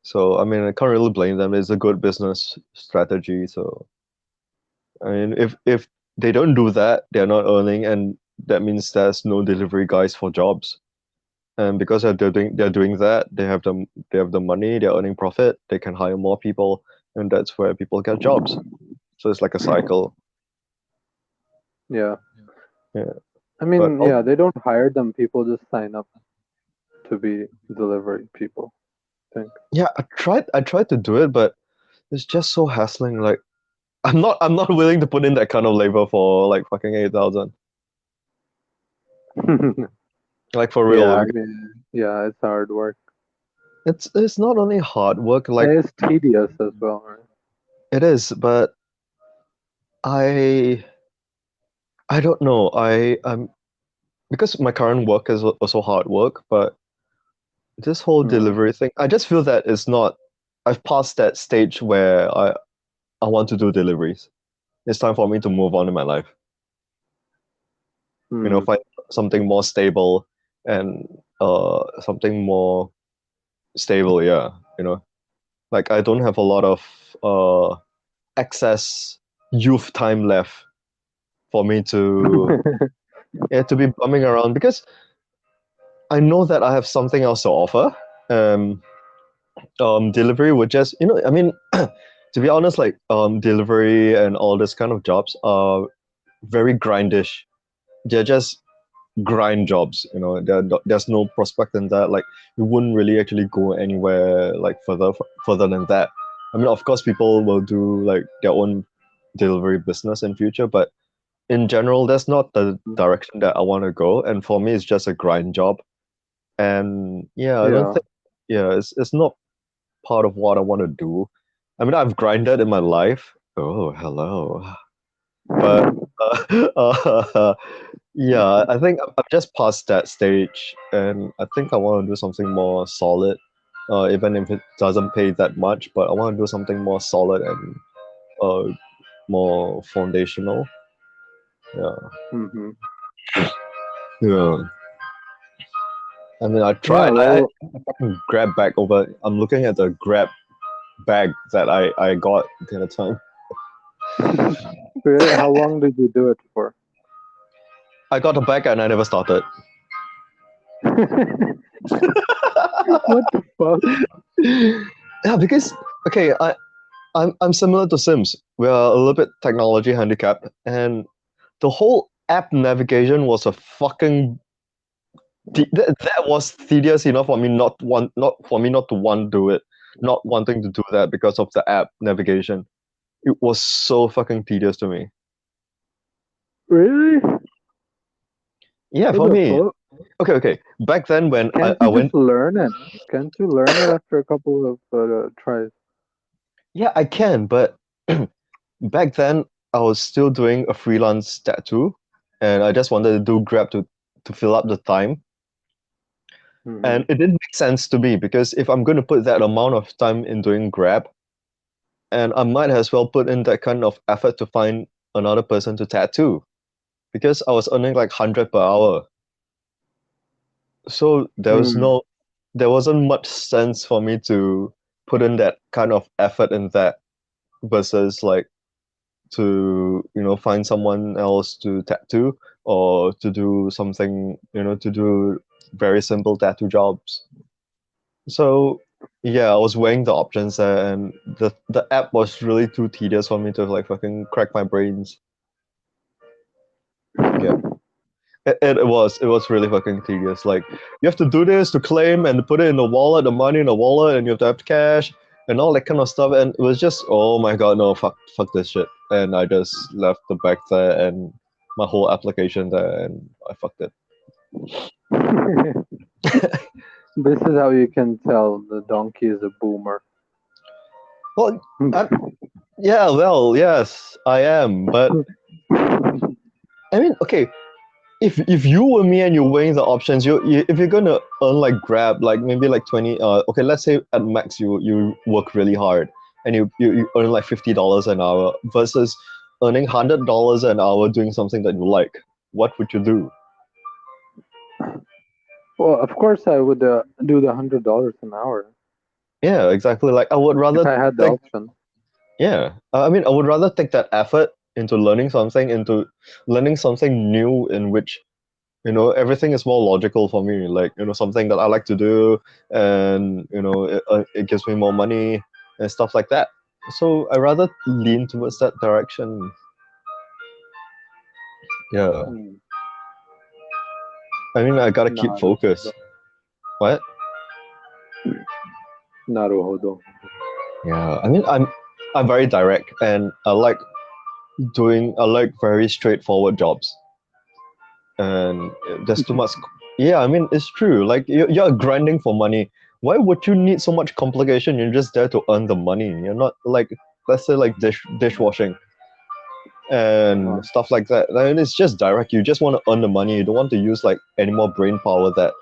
So I mean, I can't really blame them. It's a good business strategy. So I mean, if they don't do that, they're not earning, and that means there's no delivery guys for jobs. And because they're doing that, they have the money, they're earning profit, they can hire more people, and that's where people get jobs. So it's like a cycle. Yeah. Yeah. I But mean, yeah, they don't hire them. People just sign up to be delivery people, I think. yeah, I tried to do it, but it's just so hassling. Like I'm not willing to put in that kind of labor for like fucking 8,000. Like for Yeah, real. I mean, yeah, it's hard work. It's not only hard work, like And it's tedious as well, right? it is, but I I don't know. I'm because my current work is also hard work, but this whole Hmm. delivery thing, I just feel that it's not. I've passed that stage where I want to do deliveries. It's time for me to move on in my life. Hmm. Find something more stable and something more stable. Yeah, like I don't have a lot of excess youth time left for me to yeah to be bumming around because I know that I have something else to offer. Um, Delivery would just I mean, to be honest, like delivery and all this kind of jobs are very grindish. They're just grind jobs. There's no prospect in that. Like you wouldn't really actually go anywhere like further than that. I mean, of course, people will do like their own delivery business in future, but in general, that's not the direction that I want to go. And for me, it's just a grind job. And yeah, I don't Yeah. think yeah, it's not part of what I want to do. I mean, I've grinded in my life. Oh, hello. But yeah, I think I've just passed that stage, and I think I want to do something more solid, even if it doesn't pay that much. But I want to do something more solid and uh, more foundational. Yeah, Hmm. yeah. I mean, I Yeah, tried. I had well, a fucking Grab bag over. I'm looking at the Grab bag that I got the other time. really, how long did you do it for? I got a bag and I never started. What the fuck? Yeah, because okay, I'm similar to Sims. We are a little bit technology handicapped, and the whole app navigation was a fucking that was tedious enough for me not to want to do it, not wanting to do that because of the app navigation. It was so fucking tedious to me. Really? Yeah, What for the me. fuck? Okay. Back then when I, Can't I you went just learn it? Can't you learn it after a couple of tries? yeah, I can, but back then I was still doing a freelance tattoo and I just wanted to do Grab to fill up the time. Hmm. And it didn't make sense to me because if I'm going to put that amount of time in doing Grab, and I might as well put in that kind of effort to find another person to tattoo because I was earning like 100 per hour. So Hmm. there wasn't much sense for me to put in that kind of effort in that versus like to find someone else to tattoo or to do something to do very simple tattoo jobs. So yeah, I was weighing the options there, and the app was really too tedious for me to like fucking crack my brains. Yeah, it was really fucking tedious. Like you have to do this to claim and put it in the wallet, the money in the wallet, and you have to have cash and all that kind of stuff. And it was just, oh my god, no, fuck this shit. And I just left the bag there and my whole application there, and I fucked it. This is how you can tell the donkey is a boomer. Well, yeah, well, yes, I am, but I mean, okay, if you were me and you're weighing the options, you if you're gonna earn like Grab, like maybe like 20, okay, let's say at max you work really hard and you earn like $50 an hour versus earning $100 an hour doing something that you like, what would you do? Well, of course I would do the $100 an hour Yeah, exactly. Like I would if rather I had the take, option. yeah, I mean, I would rather take that effort into learning something new in which everything is more logical for me, like something that I like to do, and it gives me more money and stuff like that. So I rather lean towards that direction. Yeah, Hmm. I mean, I gotta keep focused. Naruhodo. What? Naruhodo. Yeah, I mean, I'm very direct, and I like very straightforward jobs, and there's too much. Yeah, I mean, it's true. Like you're grinding for money. Why would you need so much complication? You're just there to earn the money. You're not like, let's say, like dishwashing and Wow. stuff like that. I mean, it's just direct. You just want to earn the money. You don't want to use like any more brain power that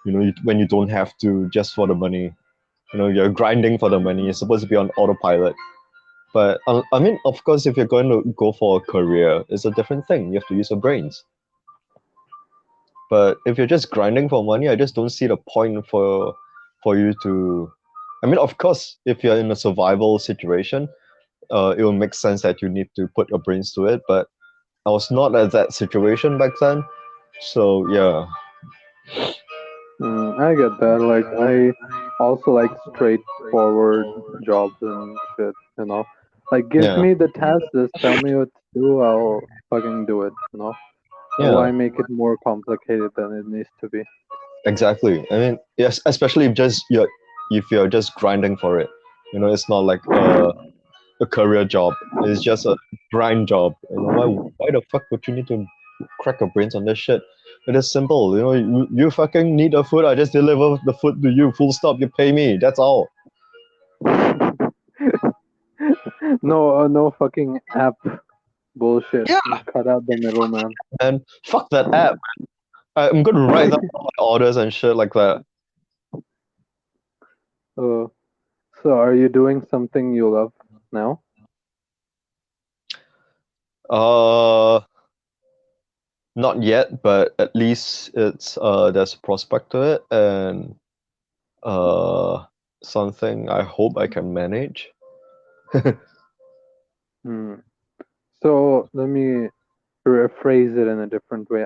when you don't have to, just for the money. You're grinding for the money. You're supposed to be on autopilot. But I mean, of course, if you're going to go for a career, it's a different thing. You have to use your brains. But if you're just grinding for money, I just don't see the point for you to. I mean, of course, if you're in a survival situation, it will make sense that you need to put your brains to it. But I was not at that situation back then, so yeah, I get that. Like, I also like straightforward jobs and shit, you know? Like, give yeah, me the task, just tell me what to do, I'll fucking do it, you know? yeah, Why make it more complicated than it needs to be? exactly. I mean, yes, especially if you're just grinding for it. It's not like a career job. It's just a grind job. Why the fuck would you need to crack your brains on this shit? It is simple. You fucking need the food. I just deliver the food to you. Full stop. You pay me. That's all. No fucking app bullshit. Yeah. Cut out the middleman. And fuck that app. I'm gonna write down all my orders and shit like that. Uh, so, are you doing something you love now? Uh, Not yet, but at least it's there's a prospect to it, and uh something I hope I can manage. Hmm. So, let me rephrase it in a different way.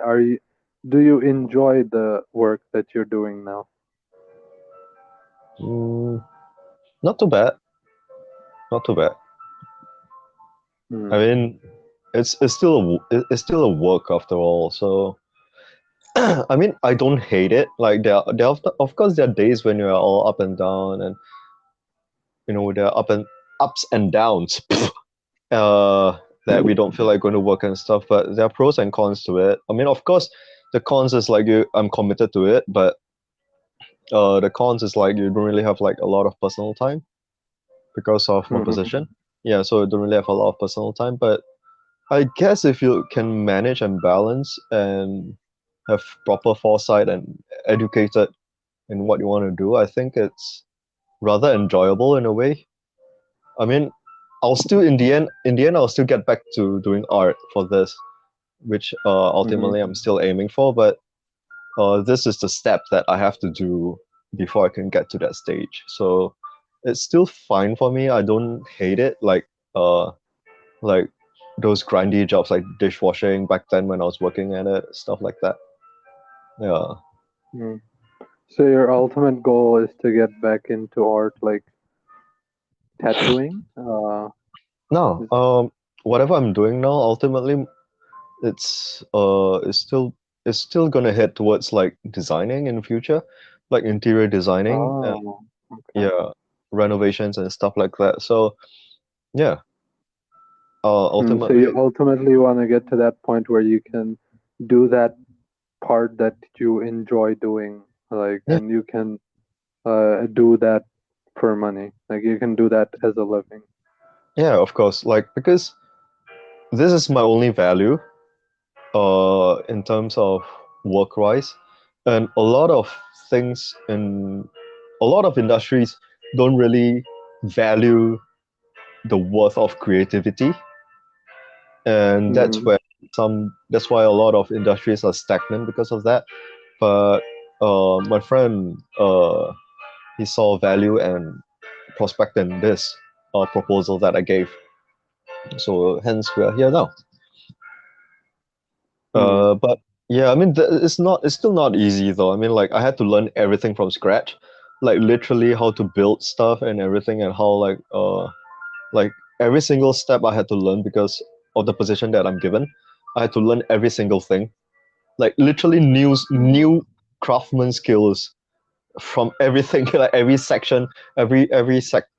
Do you enjoy the work that you're doing now? Mm, Not too bad. Not too bad. Hmm. I mean, it's still a work after all. So I mean, I don't hate it. Like of course there are days when you're all up and down, and there are ups and downs. That we don't feel like going to work and stuff. But there are pros and cons to it. I mean, of course, the cons is like I'm committed to it, but the cons is like you don't really have like a lot of personal time because of my Mhm. position. Yeah, so I don't really have a lot of personal time. But I guess if you can manage and balance and have proper foresight and educated in what you want to do, I think it's rather enjoyable in a way. I mean, I'll still in the end I'll still get back to doing art for this, which Mhm. ultimately I'm still aiming for. But this is the step that I have to do before I can get to that stage. So it's still fine for me. I don't hate it uh like those grindy jobs like dishwashing back then when I was working at it, stuff like that. Yeah. Mm. So your ultimate goal is to get back into art, like tattooing. No, Is- whatever I'm doing now, ultimately, it's still gonna head towards like designing in the future, like interior designing and oh, okay. yeah, renovations and stuff like that. So yeah, So you ultimately, ultimately want to get to that point where you can do that part that you enjoy doing, like, yeah, and you can do that for money. Like you can do that as a living. yeah, of course, like because this is my only value, in terms of work wise, and things in a lot of industries don't really value the worth of creativity, and Mm-hmm. that's why a lot of industries are stagnant because of that. But my friend, he saw value and prospect in this proposal that I gave, so hence we are here now. Mm-hmm. But yeah, I mean, it's still not easy though. I mean, like I had to learn everything from scratch, like literally how to build stuff and everything, and how like every single step I had to learn because of the position that I'm given. I had to learn every single thing, like literally new craftsman skills from everything, like every section,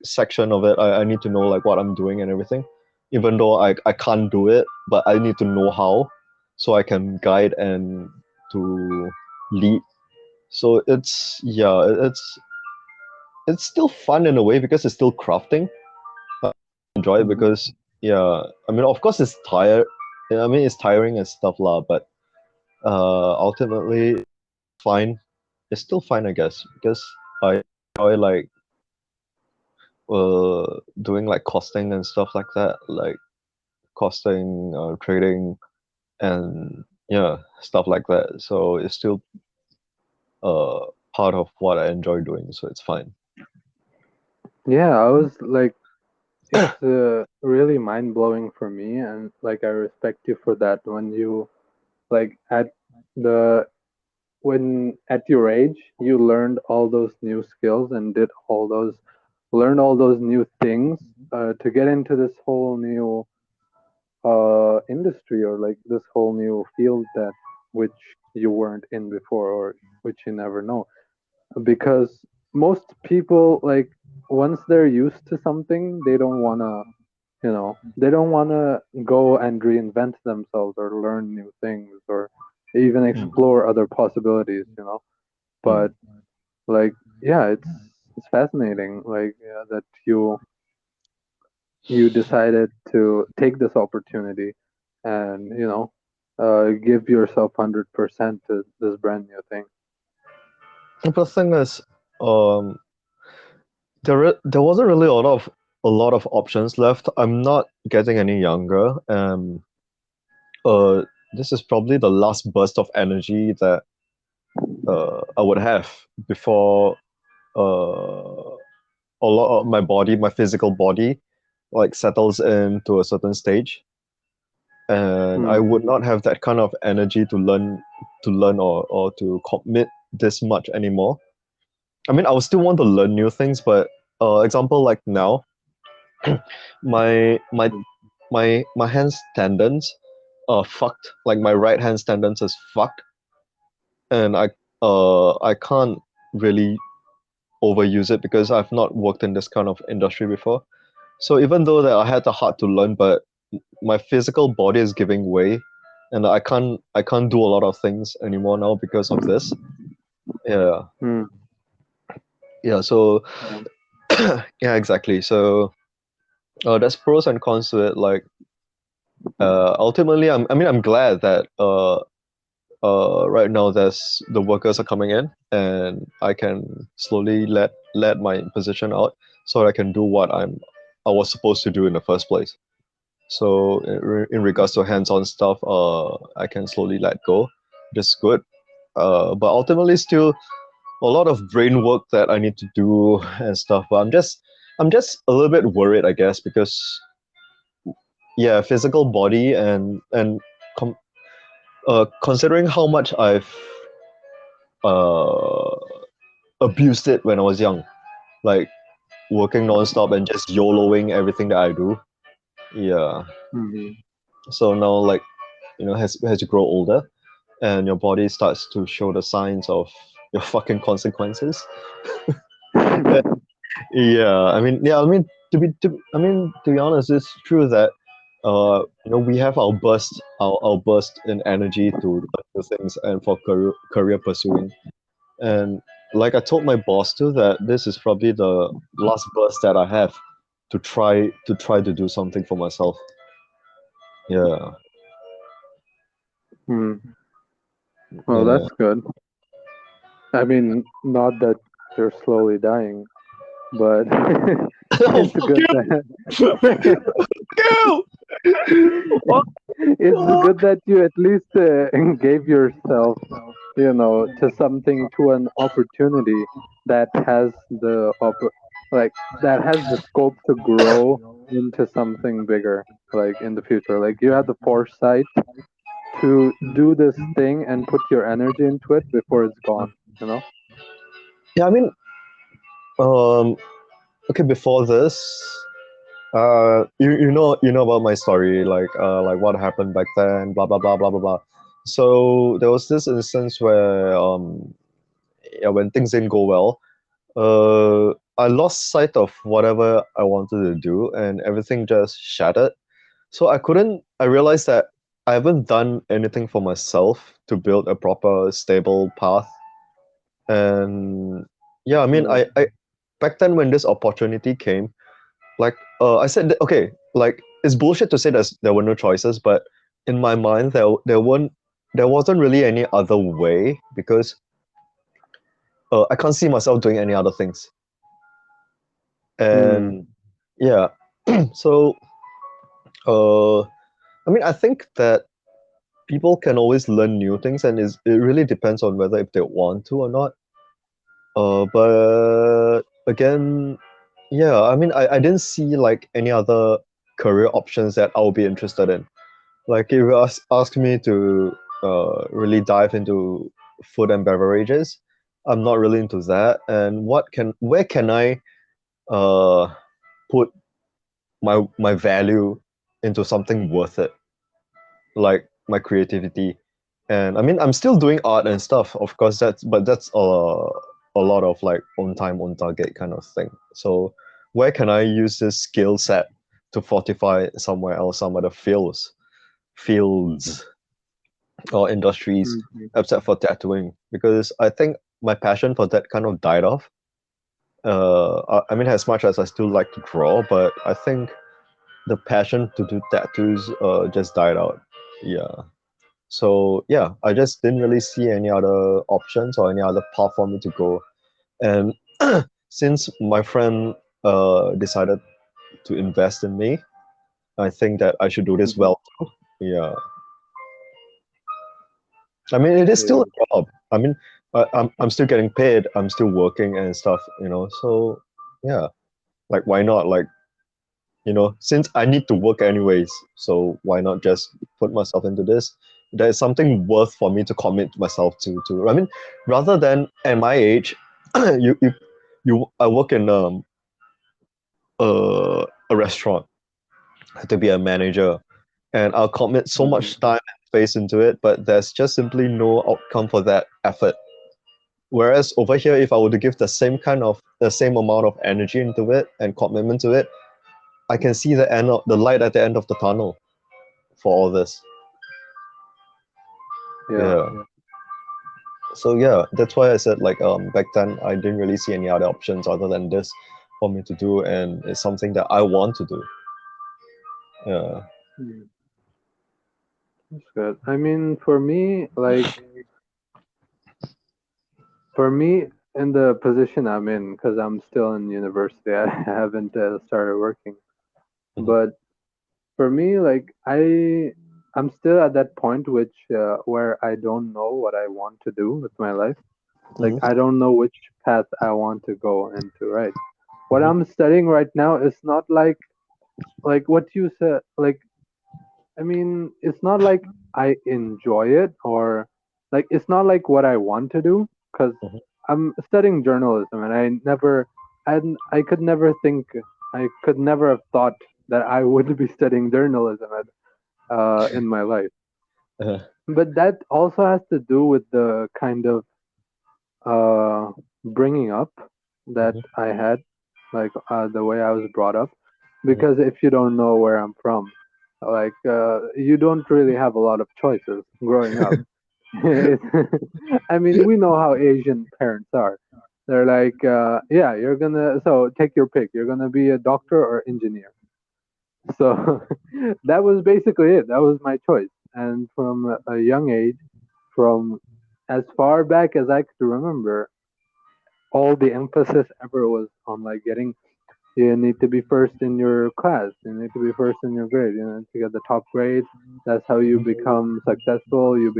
section of it. I need to know like what I'm doing and everything, even though I can't do it, but I need to know how, so I can guide and to lead. So it's yeah, it's still fun in a way because it's still crafting. Enjoy it Mm-hmm. because yeah, I mean of course it's tired. I mean it's tiring and stuff lah, but ultimately fine. It's still fine, I guess, because I enjoy like doing like costing and stuff like that, like costing, trading, and yeah, stuff like that. So it's still uh part of what I enjoy doing, so it's fine. Yeah, I was like, it's really mind blowing for me, and like I respect you for that. When you like the when at your age you learned all those new skills and did all those learned all those new things to get into this whole new industry, or like this whole new field that which you weren't in before, or which you never know, because most people, like, once they're used to something, they don't want to, they don't want to go and reinvent themselves or learn new things or even Mm, explore other possibilities, but mm. like, yeah, it's fascinating, like, yeah, that you decided to take this opportunity and give yourself 100% to this brand new thing. But the thing is, um, there wasn't really a lot of options left. I'm not getting any younger. Uh, this is probably the last burst of energy that I would have before uh a lot of my body, my physical body, like settles into a certain stage, and I Hmm. would not have that kind of energy to learn or to commit this much anymore. I mean, I would still want to learn new things, but example like now, my my my hands tendons are fucked. Like my right hand tendons is fucked, and I can't really overuse it because I've not worked in this kind of industry before. So even though that I had the heart to learn, but my physical body is giving way, and I can't do a lot of things anymore now because of this. Yeah, Hmm. yeah. So Yeah. yeah, exactly. So there's pros and cons to it. Like ultimately, I mean I'm glad that right now there's the workers are coming in, and I can slowly let my position out so I can do what I was supposed to do in the first place. So in regards to hands-on stuff, I can slowly let go. That's good. But ultimately, still a lot of brain work that I need to do and stuff. But I'm just a little bit worried, I guess, because yeah, physical body and considering how much I've uh abused it when I was young, like working non-stop and just YOLOing everything that I do. Yeah. Mhm. So now, like, as you grow older and your body starts to show the signs of your fucking consequences. Yeah, to be honest, it's true that we have our burst in energy to do things and for career pursuing. And like I told my boss too, that this is probably the last burst that I have to try to do something for myself. Yeah, Hmm. Well, yeah. that's good. I mean, not that you're slowly dying, but Oh, it's fuck good you! that Fuck you! it's good that you at least gave yourself, to something, to an opportunity that has like that has the scope to grow into something bigger, like in the future. Like you had the foresight to do this thing and put your energy into it before it's gone. You know. Yeah, um, okay. Before this, you know about my story, like what happened back then, blah blah blah blah blah blah. So there was this instance where yeah, when things didn't go well, I lost sight of whatever I wanted to do, and everything just shattered. So I realized that I haven't done anything for myself to build a proper stable path. And yeah, Mm. I back then when this opportunity came, like I said, okay, like it's bullshit to say there were no choices, but in my mind there wasn't really any other way because I can't see myself doing any other things. Mm. And yeah, so I think that people can always learn new things, and it really depends on whether if they want to or not. But again, yeah, I didn't see like any other career options that I'll be interested in. Like if you ask me to really dive into food and beverages, I'm not really into that. And where can I uh put my value into something worth it, like my creativity. And I'm still doing art and stuff, of course. That's a lot of like on time on target kind of thing. So where can I use this skill set to fortify somewhere else, some other fields or industries, Mhm. except for tattooing? Because I think my passion for that kind of died off. As much as I still like to draw, but I think the passion to do tattoos just died out. Yeah. So yeah, I just didn't really see any other options or any other path for me to go. And since my friend decided to invest in me, I think that I should do this Mhm. well too. Yeah. It is still Yeah. a job. I'm still getting paid. I'm still working and stuff. So yeah, like why not? Like since I need to work anyways, so why not just put myself into this? There's something worth for me to commit myself to. Rather than at my age, I work in a restaurant to be a manager, and I'll commit so Mhm. much time and space into it, but there's just simply no outcome for that effort. Whereas over here, if I were to give the same amount of energy into it and commitment to it, I can see the light at the end of the tunnel for all this. Yeah. Yeah. So yeah, that's why I said like back then I didn't really see any other options other than this for me to do, and it's something that I want to do. Yeah. Mm. That's good. I mean, for me, in the position I'm in, because I'm still in university, I haven't started working. Mhm. But for me, I'm still at that point where I don't know what I want to do with my life. Like Mhm. I don't know which path I want to go into, right? What Mhm. I'm studying right now is not like what you said. Like I mean, it's not like I enjoy it, or like it's not like what I want to do. because Mhm. I'm studying journalism, and I could never think, I could never have thought that I would be studying journalism in my life. Uh, But that also has to do with the kind of bringing up that mhm, I had, like the way I was brought up. mhm. Because if you don't know where I'm from, like you don't really have a lot of choices growing up. I mean, we know how Asian parents are. They're like, yeah, you're gonna, so take your pick. You're gonna be a doctor or engineer. So that was basically it. That was my choice. And from a young age, from as far back as I could remember, all the emphasis ever was on like getting, you need to be first in your class, you need to be first in your grade, you need to get the top grades. That's how you become successful. You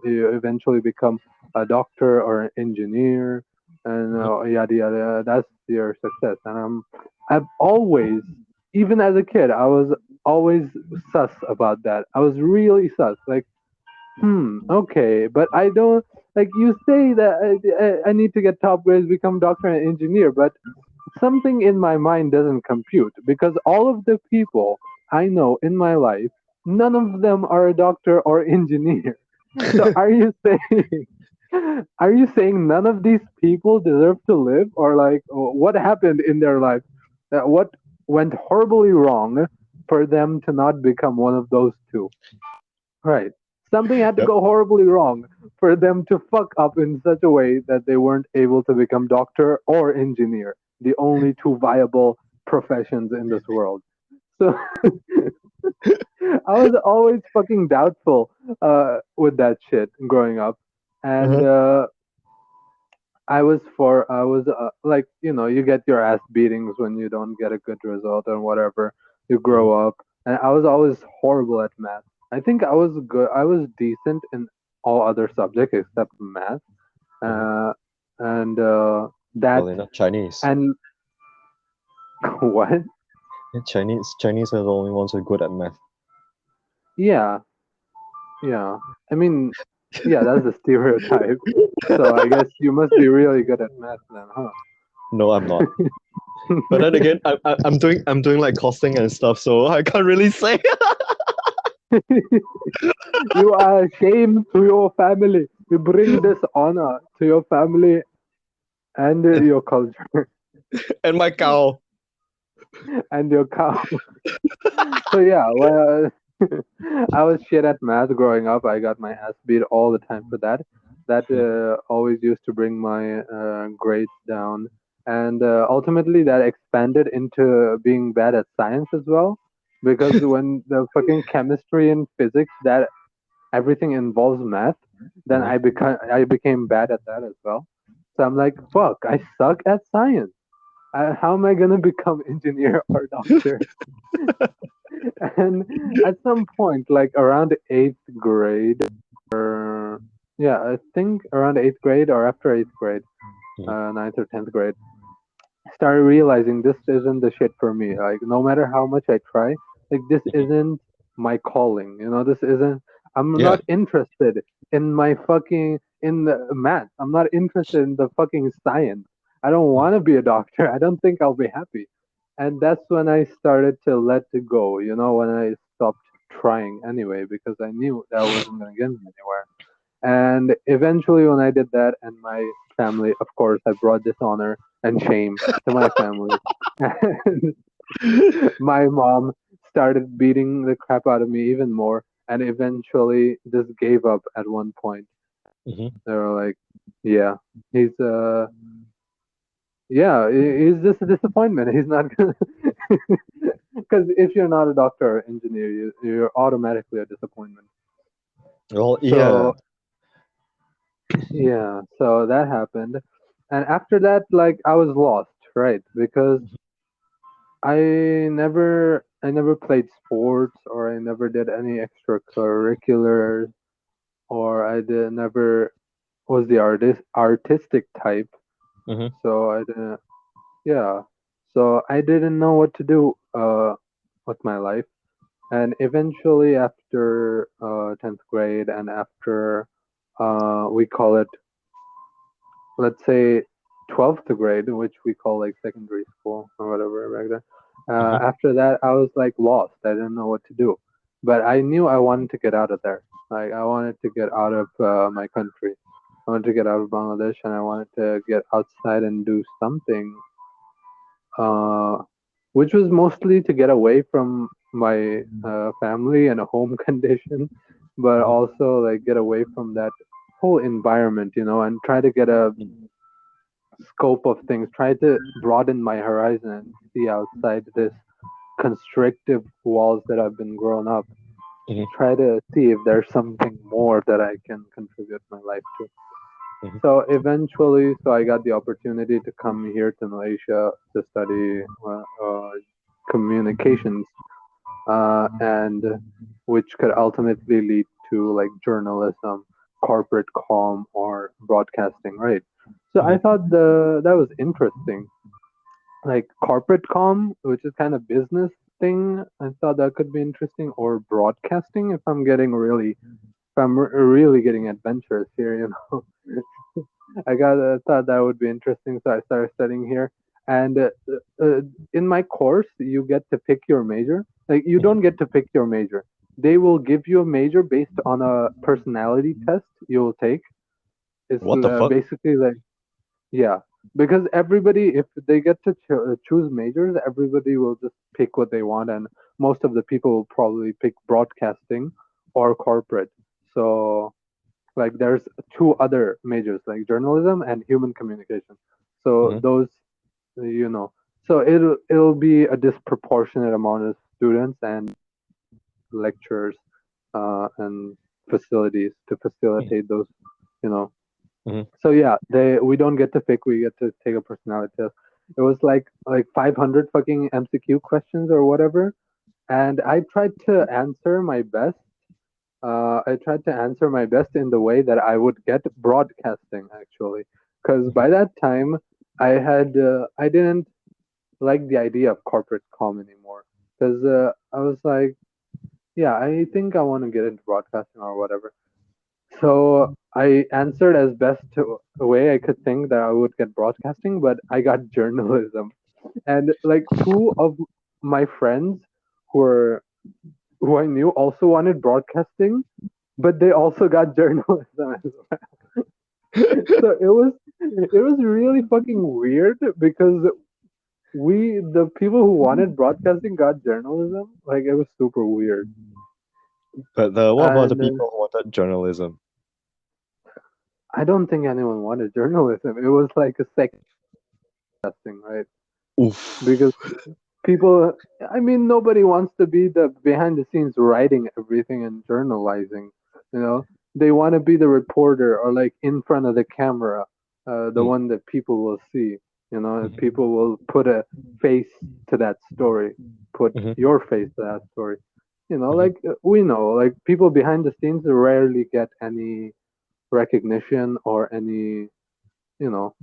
eventually become a doctor or an engineer, and yada yada. That's your success. And I've always, even as a kid, I was always sus about that. I was really sus, like, okay, but I don't, like, you say that I need to get top grades, become doctor and engineer, but something in my mind doesn't compute because all of the people I know in my life, none of them are a doctor or engineer. So are you saying, are you saying none of these people deserve to live, or like what happened in their life? What went horribly wrong for them to not become one of those two? Right. Something had to Yep. go horribly wrong for them to fuck up in such a way that they weren't able to become doctor or engineer, the only two viable professions in this world. So I was always fucking doubtful with that shit growing up. And Uh-huh. I was like, you get your ass beatings when you don't get a good result or whatever. You Mhm. grow up, and I was always horrible at math. I think I was good. I was decent in all other subjects except math. Mhm. Uh, and that Well, you're not Chinese. and what? Chinese are the only ones who are good at math. Yeah, yeah. I mean, yeah, that's the stereotype. So I guess you must be really good at math then, huh? No, I'm not. But then again, I'm doing like costing and stuff, so I can't really say. You are a shame to your family. You bring dishonor to your family and your culture And my cow. and your cow. So yeah, well, I was shit at math growing up. I got my ass beat all the time for that. That always used to bring my grades down, and ultimately that expanded into being bad at science as well. Because when the fucking chemistry and physics, that everything involves math, then Mhm. I became bad at that as well. So I'm like, fuck, I suck at science. How am I gonna become engineer or doctor? And at some point, like around eighth grade, or yeah, I think around eighth grade or after eighth grade, Mhm. ninth or tenth grade, I started realizing this isn't the shit for me. Like no matter how much I try, like this Mhm. isn't my calling. This isn't. I'm Yeah. not interested in my fucking in the math. I'm not interested in the fucking science. I don't want to be a doctor. I don't think I'll be happy. And that's when I started to let it go. When I stopped trying anyway, because I knew that wasn't gonna get me anywhere. And eventually, when I did that, and my family, of course, I brought dishonor and shame to my family. And my mom started beating the crap out of me even more, and eventually just gave up at one point. Mhm. They were like, "Yeah, he's yeah, he's just a disappointment. He's not gonna." Because if you're not a doctor or engineer, you're automatically a disappointment. Well, yeah. So yeah, so that happened. And after that, like I was lost, right? Because I never played sports, or I never did any extracurriculars, or I did never was the artistic type. Mhm. So I didn't, yeah. So I didn't know what to do with my life. And eventually after 10th grade, and after we call it let's say 12th grade, which we call like secondary school or whatever back then. Uh-huh. After that, I was like lost. I didn't know what to do, but I knew I wanted to get out of there. Like I wanted to get out of my country. I wanted to get out of Bangladesh, and I wanted to get outside and do something, uh, which was mostly to get away from my family and a home condition, but also like get away from that whole environment, and try to get a scope of things, try to broaden my horizon and see outside this constrictive walls that I've been grown up. Mhm. Try to see if there's something more that I can contribute my life to. Mhm. So eventually, so I got the opportunity to come here to Malaysia to study communications, and which could ultimately lead to like journalism, corporate comm, or broadcasting, right? So I Mhm. thought that was interesting, like corporate comm, which is kind of business thing. I thought that could be interesting, or broadcasting if I'm really getting adventurous here, I got thought that would be interesting, so I started studying here. And in my course, you get to pick your major. Like you Mhm. don't get to pick your major. They will give you a major based on a personality test you will take. It's What the fuck? basically like, yeah, because everybody, if they get to choose majors, everybody will just pick what they want, and most of the people will probably pick broadcasting or corporate. So like there's two other majors like journalism and human communication. So Mhm. those, you know, so it'll be a disproportionate amount of students and lecturers and facilities to Mhm. facilitate those, you know. Mhm. So yeah, they we don't get to pick. We get to take a personality test. It was like 500 fucking MCQ questions or whatever, and I tried to answer my best. I tried to answer my best in the way that I would get broadcasting actually, because Mhm. by that time I didn't like the idea of corporate comm anymore, because I was like, yeah, I think I want to get into broadcasting or whatever. So I answered as best a way I could think that I would get broadcasting, but I got journalism. And like two of my friends who were who I knew also wanted broadcasting, but they also got journalism as well. So it was really fucking weird because the people who wanted broadcasting got journalism. Like it was super weird. But what about the And people who wanted journalism? I don't think anyone wanted journalism. It was like a second thing, right? Because Oof. people, I mean, nobody wants to be the behind the scenes writing everything and journalizing. You know, they want to be the reporter or like in front of the camera, the Mm. one that people will see. Mhm. People will put a face to that story, put Mhm. your face to that story. Mhm. Like we know, like people behind the scenes rarely get any recognition or any, you know,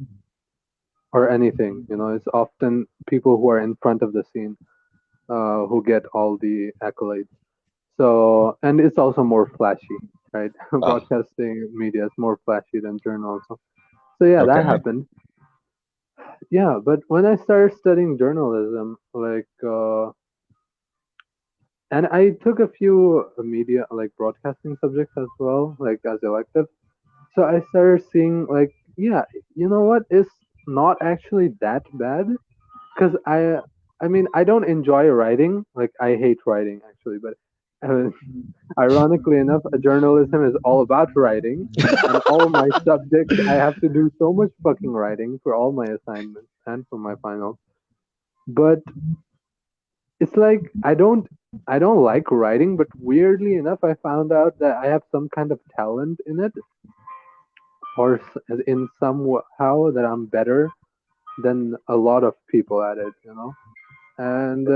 or anything. It's often people who are in front of the scene who get all the accolades. So, and it's also more flashy, right? Ah, Broadcasting media is more flashy than journalism. So yeah, that okay. happened. Yeah, but when I started studying journalism, and I took a few media, like broadcasting subjects as well, like as elective. So I started seeing like, yeah, you know what? It's not actually that bad because I mean, I don't enjoy writing. Like, I hate writing actually, but uh, ironically enough, journalism is all about writing, and all my subjects I have to do so much fucking writing for all my assignments and for my finals. But it's like I don't like writing, but weirdly enough, I found out that I have some kind of talent in it, or in somehow that I'm better than a lot of people at it. And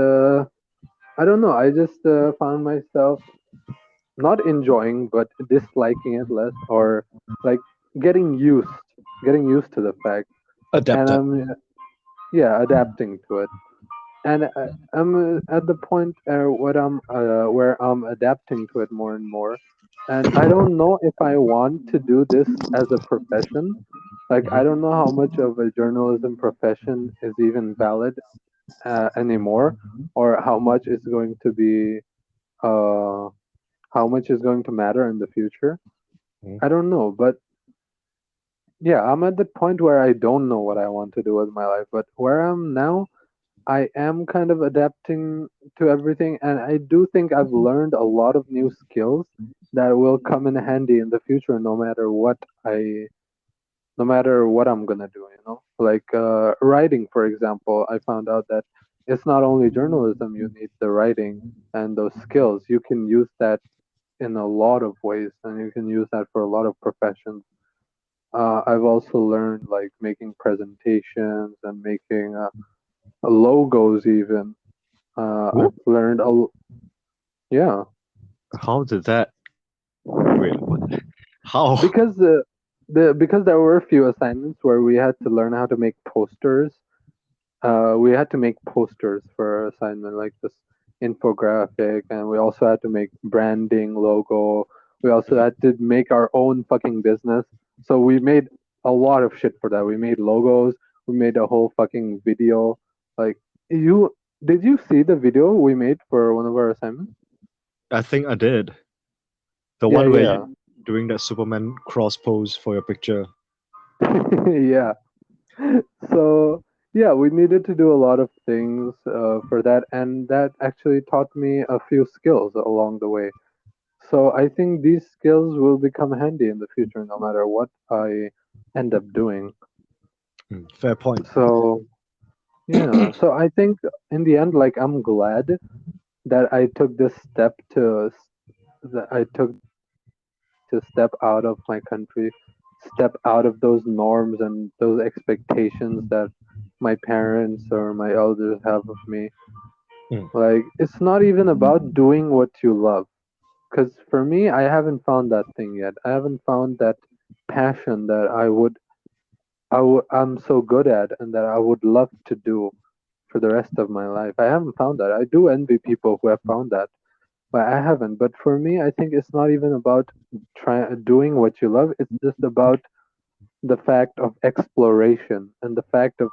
I don't know. I just found myself not enjoying, but disliking it less, or like getting used, getting used to the fact, and Adapted. I'm yeah adapting to it. and I'm at the point where I'm adapting to it more and more, and I don't know if I want to do this as a profession. Like I don't know how much of a journalism profession is even valid anymore, or uh, how much is going to matter in the future. Mhm. I don't know, but yeah, I'm at the point where I don't know what I want to do with my life. But where I'm now, I am kind of adapting to everything, and I do think I've learned a lot of new skills that will come in handy in the future, no matter what I'm gonna do. You know, like writing, for example. I found out that it's not only journalism you need the writing and those skills. You can use that in a lot of ways, and you can use that for a lot of professions. I've also learned like making presentations and making logos even. Ooh, I've learned yeah, how did that? Wait, what? How? because because there were a few assignments where we had to learn how to make posters. We had to make posters for our assignment, like this infographic, and we also had to make branding logo. We also had to make our own fucking business. So we made a lot of shit for that. We made logos. We made a whole fucking video. Like you, did you see the video we made for one of our assignments? I think I did. The Yeah, one where yeah, you doing that Superman cross pose for your picture. yeah. So yeah, we needed to do a lot of things for that, and that actually taught me a few skills along the way. So I think these skills will become handy in the future, no matter what I end up doing. Fair point. So yeah, so I think in the end, like I'm glad that I took this step that I took to step out of my country, step out of those norms and those expectations that my parents or my elders have of me. Mm. Like, it's not even about doing what you love. Because for me, I haven't found that thing yet. I haven't found that passion that I'm so good at and that I would love to do for the rest of my life. I haven't found that. I do envy people who have found that, but I haven't. But for me, I think it's not even about doing what you love. It's just about the fact of exploration and the fact of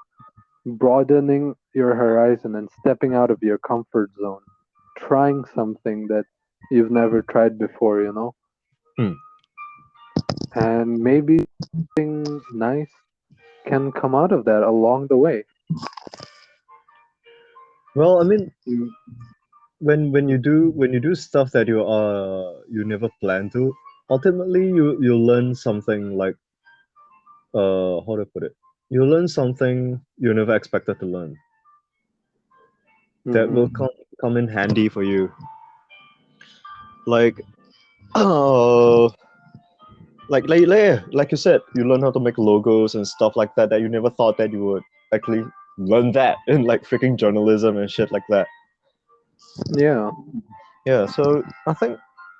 broadening your horizon and stepping out of your comfort zone, trying something that you've never tried before, you know, Mm. and maybe something nice can come out of that along the way. Well, I mean, Mm. when you do stuff that you never plan to, ultimately you learn something like how to put it. You learn something you never expected to learn that will Mm-hmm. come in handy for you. Like uh like you said, you learn how to make logos and stuff like that you never thought that you would actually learn that in like freaking journalism and shit like that. Yeah, Yeah, so I think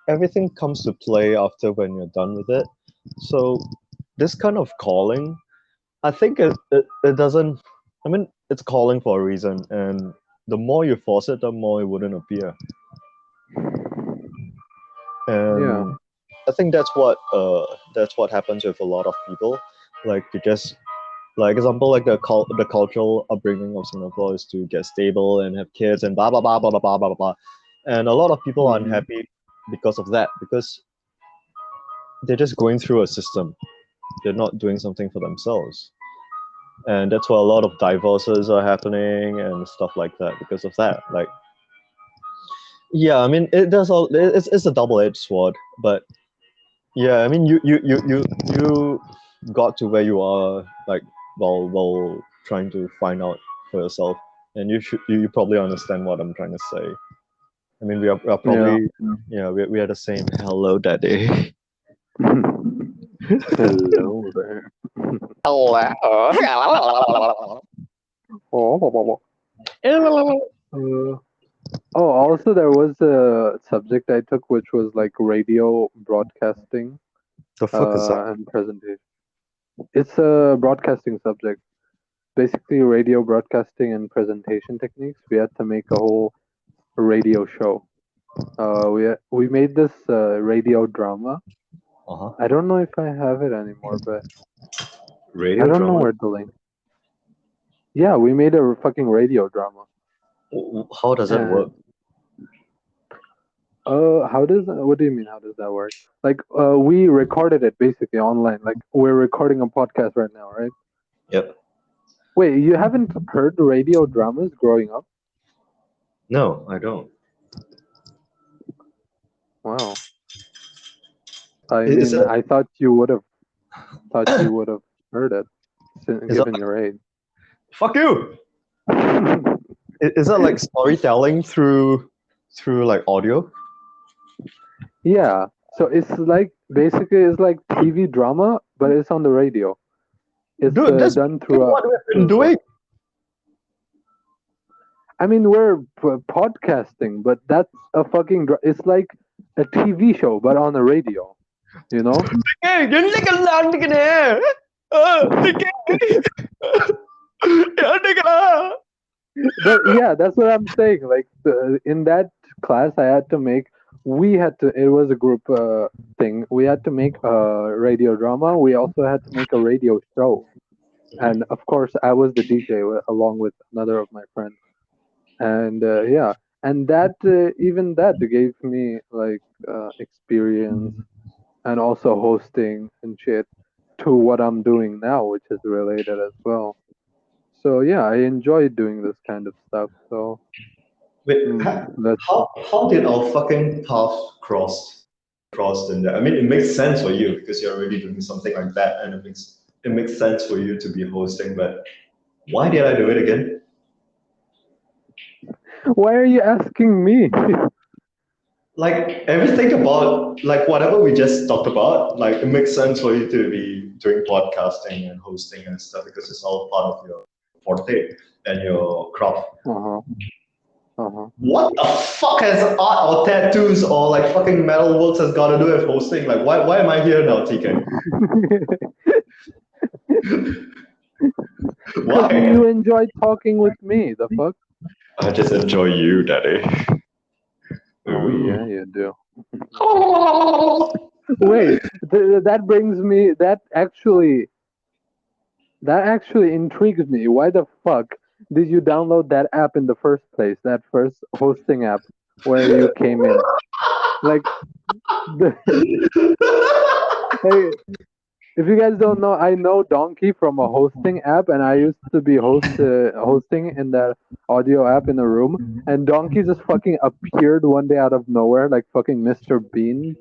everything comes to play after when you're done with it. So this kind of calling, I think it doesn't, I mean, it's calling for a reason, and the more you force it, the more it wouldn't appear. yeah, And I think that's what happens with a lot of people. Like you just like example like the cultural upbringing of Singapore is to get stable and have kids and blah blah blah blah blah blah blah blah. And a lot of people are mm-hmm. unhappy because of that, because they're just going through a system. They're not doing something for themselves. And that's why a lot of divorces are happening and stuff like that because of that. Like yeah, I mean it's a double-edged sword, but yeah, I mean you got to where you are like while trying to find out for yourself, and you probably understand what I'm trying to say. I mean we are Yeah. probably yeah we are the same. Hello, daddy. Hello there. Oh, uh, oh, also there was a subject I took which was like radio broadcasting The fuck is that? and presentation. It's a broadcasting subject. basically radio broadcasting and presentation techniques. We had to make a whole radio show. We made this radio drama. Uh-huh. I don't know if I have it anymore, but I Radio don't know drama? where the link. Yeah, we made a fucking radio drama. How does that work? How does what do you mean? How does that work? Like, we recorded it basically online. Like, we're recording a podcast right now, right? Yep. Wait, you haven't heard radio dramas growing up? No, I don't. Wow. I Is mean, that, I thought you would have heard it, is given that your age. fuck you? Is that like storytelling through like audio? Yeah. So it's like basically it's like TV drama, but it's on the radio. It's Dude, that's done through. what we've been doing. I mean, we're podcasting, but that's a fucking. It's like a TV show, but on the radio. You know? Hey, you're like a land But yeah, that's what I'm saying. Like in that class, we had to. It was a group thing. We had to make a radio drama. We also had to make a radio show, and of course, I was the DJ along with another of my friends. And yeah, and that even that gave me like experience and also hosting and shit to what I'm doing now, which is related as well. So yeah, I enjoy doing this kind of stuff. So Wait, that's how did our fucking paths crossed in there? I mean, it makes sense for you because you're already doing something like that, and it makes sense for you to be hosting. But why did I do it again? why are you asking me? Like everything about like whatever we just talked about, like it makes sense for you to be doing podcasting and hosting and stuff because it's all part of your forte and your craft. What the fuck has art or tattoos or like fucking metalworks has got to do with hosting? Like why am I here now, TK? Why? You enjoy talking with me, the fuck? I just enjoy you, daddy. Oh yeah, you do. Wait, that brings me. That actually intrigues me. Why the fuck did you download that app in the first place? That first hosting app where you came in, like hey, if you guys don't know, I know Donkey from a hosting app, and I used to be hosting in that audio app in a room, and Donkey just fucking appeared one day out of nowhere, like fucking Mr. Bean,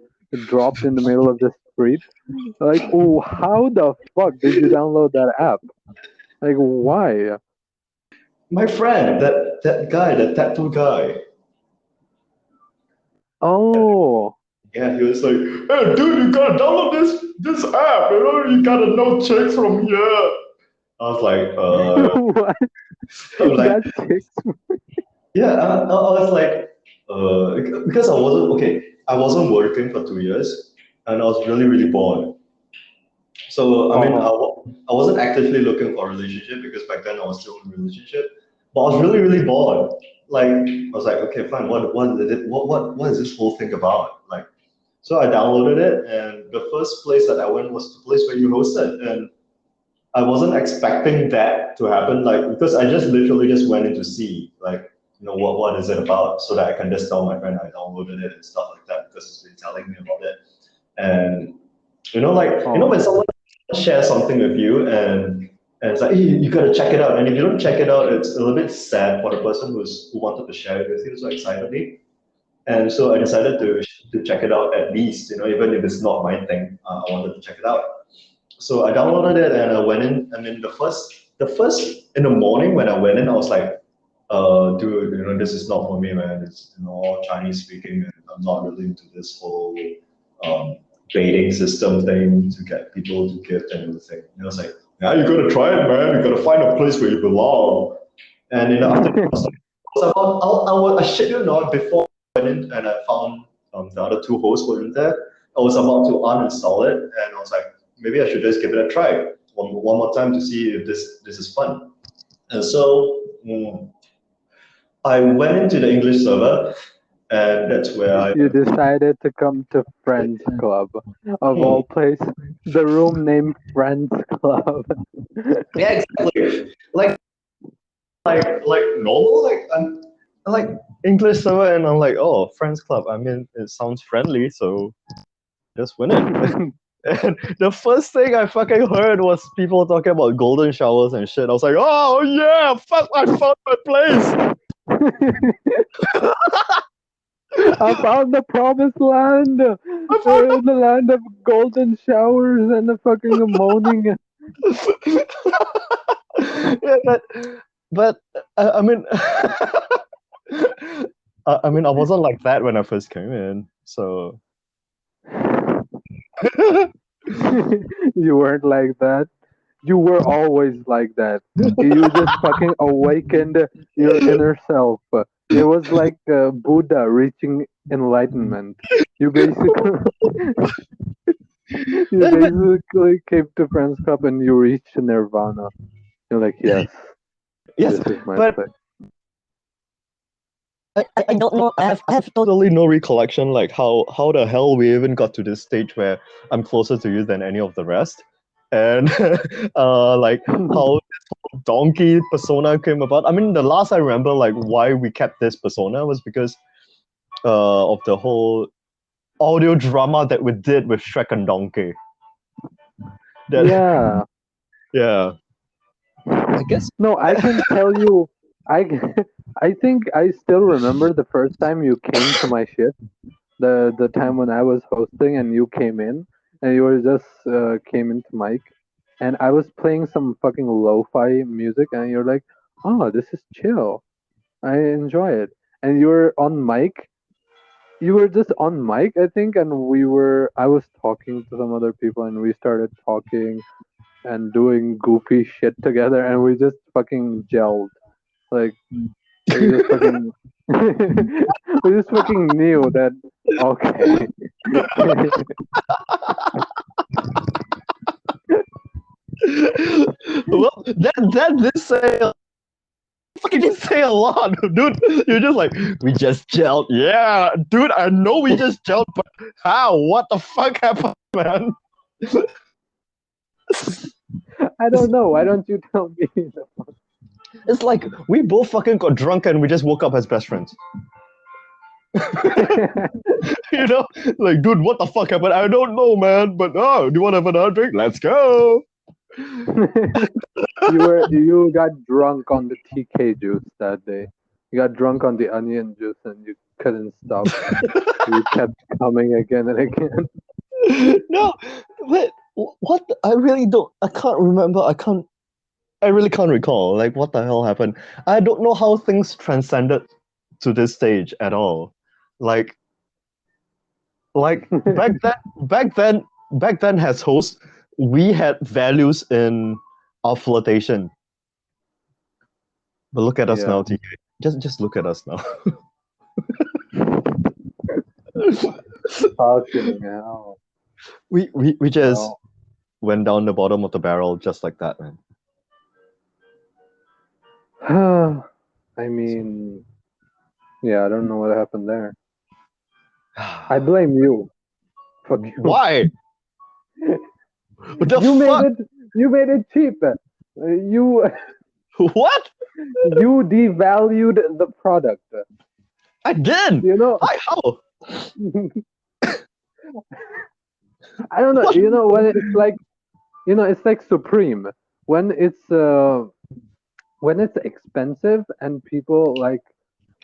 dropped in the middle of the street. Like, oh, how the fuck did you download that app? Like, why? My friend, that guy, that tattoo guy. Oh. Yeah, he was like, "Hey, dude, you gotta download this app. You know, you gotta know chicks from here." I was like, What? I'm like, That chicks. yeah. I was like, because I wasn't working for 2 years, and I was really, really bored. So I mean, I wasn't actively looking for a relationship because back then I was still in a relationship, but I was really, really bored. Like I was like, okay, fine. What is this whole thing about? Like, so I downloaded it, and the first place that I went was the place where you hosted, and I wasn't expecting that to happen. Like because I just literally just went in to see, like, what is it about, so that I can just tell my friend I downloaded it and stuff like that because he's been telling me about it, and when someone share something with you and it's like, hey, you gotta check it out. And if you don't check it out, it's a little bit sad for the person who wanted to share it with you, so excitedly. And so I decided to check it out at least, even if it's not my thing, I wanted to check it out. So I downloaded it and I went in. I mean, the first in the morning when I went in, I was like, dude, this is not for me, man. It's all Chinese speaking, and I'm not really into this whole um, baiting system thing to get people to gift and everything. I was like, yeah, you gotta try it, man. You gotta find a place where you belong. And after I shit you not, before I went in and I found the other two hosts were in there, I was about to uninstall it, and I was like, maybe I should just give it a try one more time to see if this is fun. And so I went into the English server, and that's where I. You decided to come to Friends Club, of Hmm, all places. The room named Friends Club. yeah, exactly. Like normal. I'm like English server, and I'm like, oh, Friends Club. I mean, it sounds friendly, so just win it. And the first thing I fucking heard was people talking about golden showers and shit. I was like, oh yeah, fuck, I found my place. I found the promised land, I found the land of golden showers and the fucking moaning. yeah, but I mean, I mean, I wasn't like that when I first came in, so You weren't like that. You were always like that. You just fucking awakened your inner self. It was like Buddha reaching enlightenment. You basically, you but basically came to Friends Club and you reached nirvana. You're like, yes, yes, this is my but place. I don't know. I have totally no recollection like how the hell we even got to this stage where I'm closer to you than any of the rest, and like how donkey persona came about. I mean, the last I remember like why we kept this persona was because of the whole audio drama that we did with Shrek and Donkey. That Yeah. yeah, I guess No, I can tell you. I I think I still remember the first time you came to my shift. The time when I was hosting and you came in and you were just came into mic and I was playing some fucking lo-fi music and you're like, oh, this is chill. I enjoy it. And you were on mic. You were just on mic, I think, and I was talking to some other people and we started talking and doing goofy shit together and we just fucking gelled. Like we just fucking we just fucking knew that okay. well that did say fucking did say a lot, dude. You're just like we just gelled. Yeah, dude. I know we just gelled, but how? What the fuck happened, man? I don't know. Why don't you tell me? It's like we both fucking got drunk and we just woke up as best friends. You know, like, dude, what the fuck happened? I don't know, man. But oh, do you want to have another drink? Let's go. You got drunk on the TK juice that day. You got drunk on the onion juice and you couldn't stop. You kept coming again and again. No, but what? I really don't. I can't remember. I can't. I really can't recall. Like, what the hell happened? I don't know how things transcended to this stage at all. Like, like back then, as hosts, we had values in our flirtation. But look at us Yeah. now, TK. Just look at us now. Fucking hell. We just Well, went down the bottom of the barrel just like that, man. I mean, yeah, I don't know what happened there. I blame you. Fuck you. Why? What the You made fuck? it. You made it cheap. You What? you devalued the product. I did. You know. I how? I don't know. What? You know when it's like, it's like Supreme when it's expensive and people like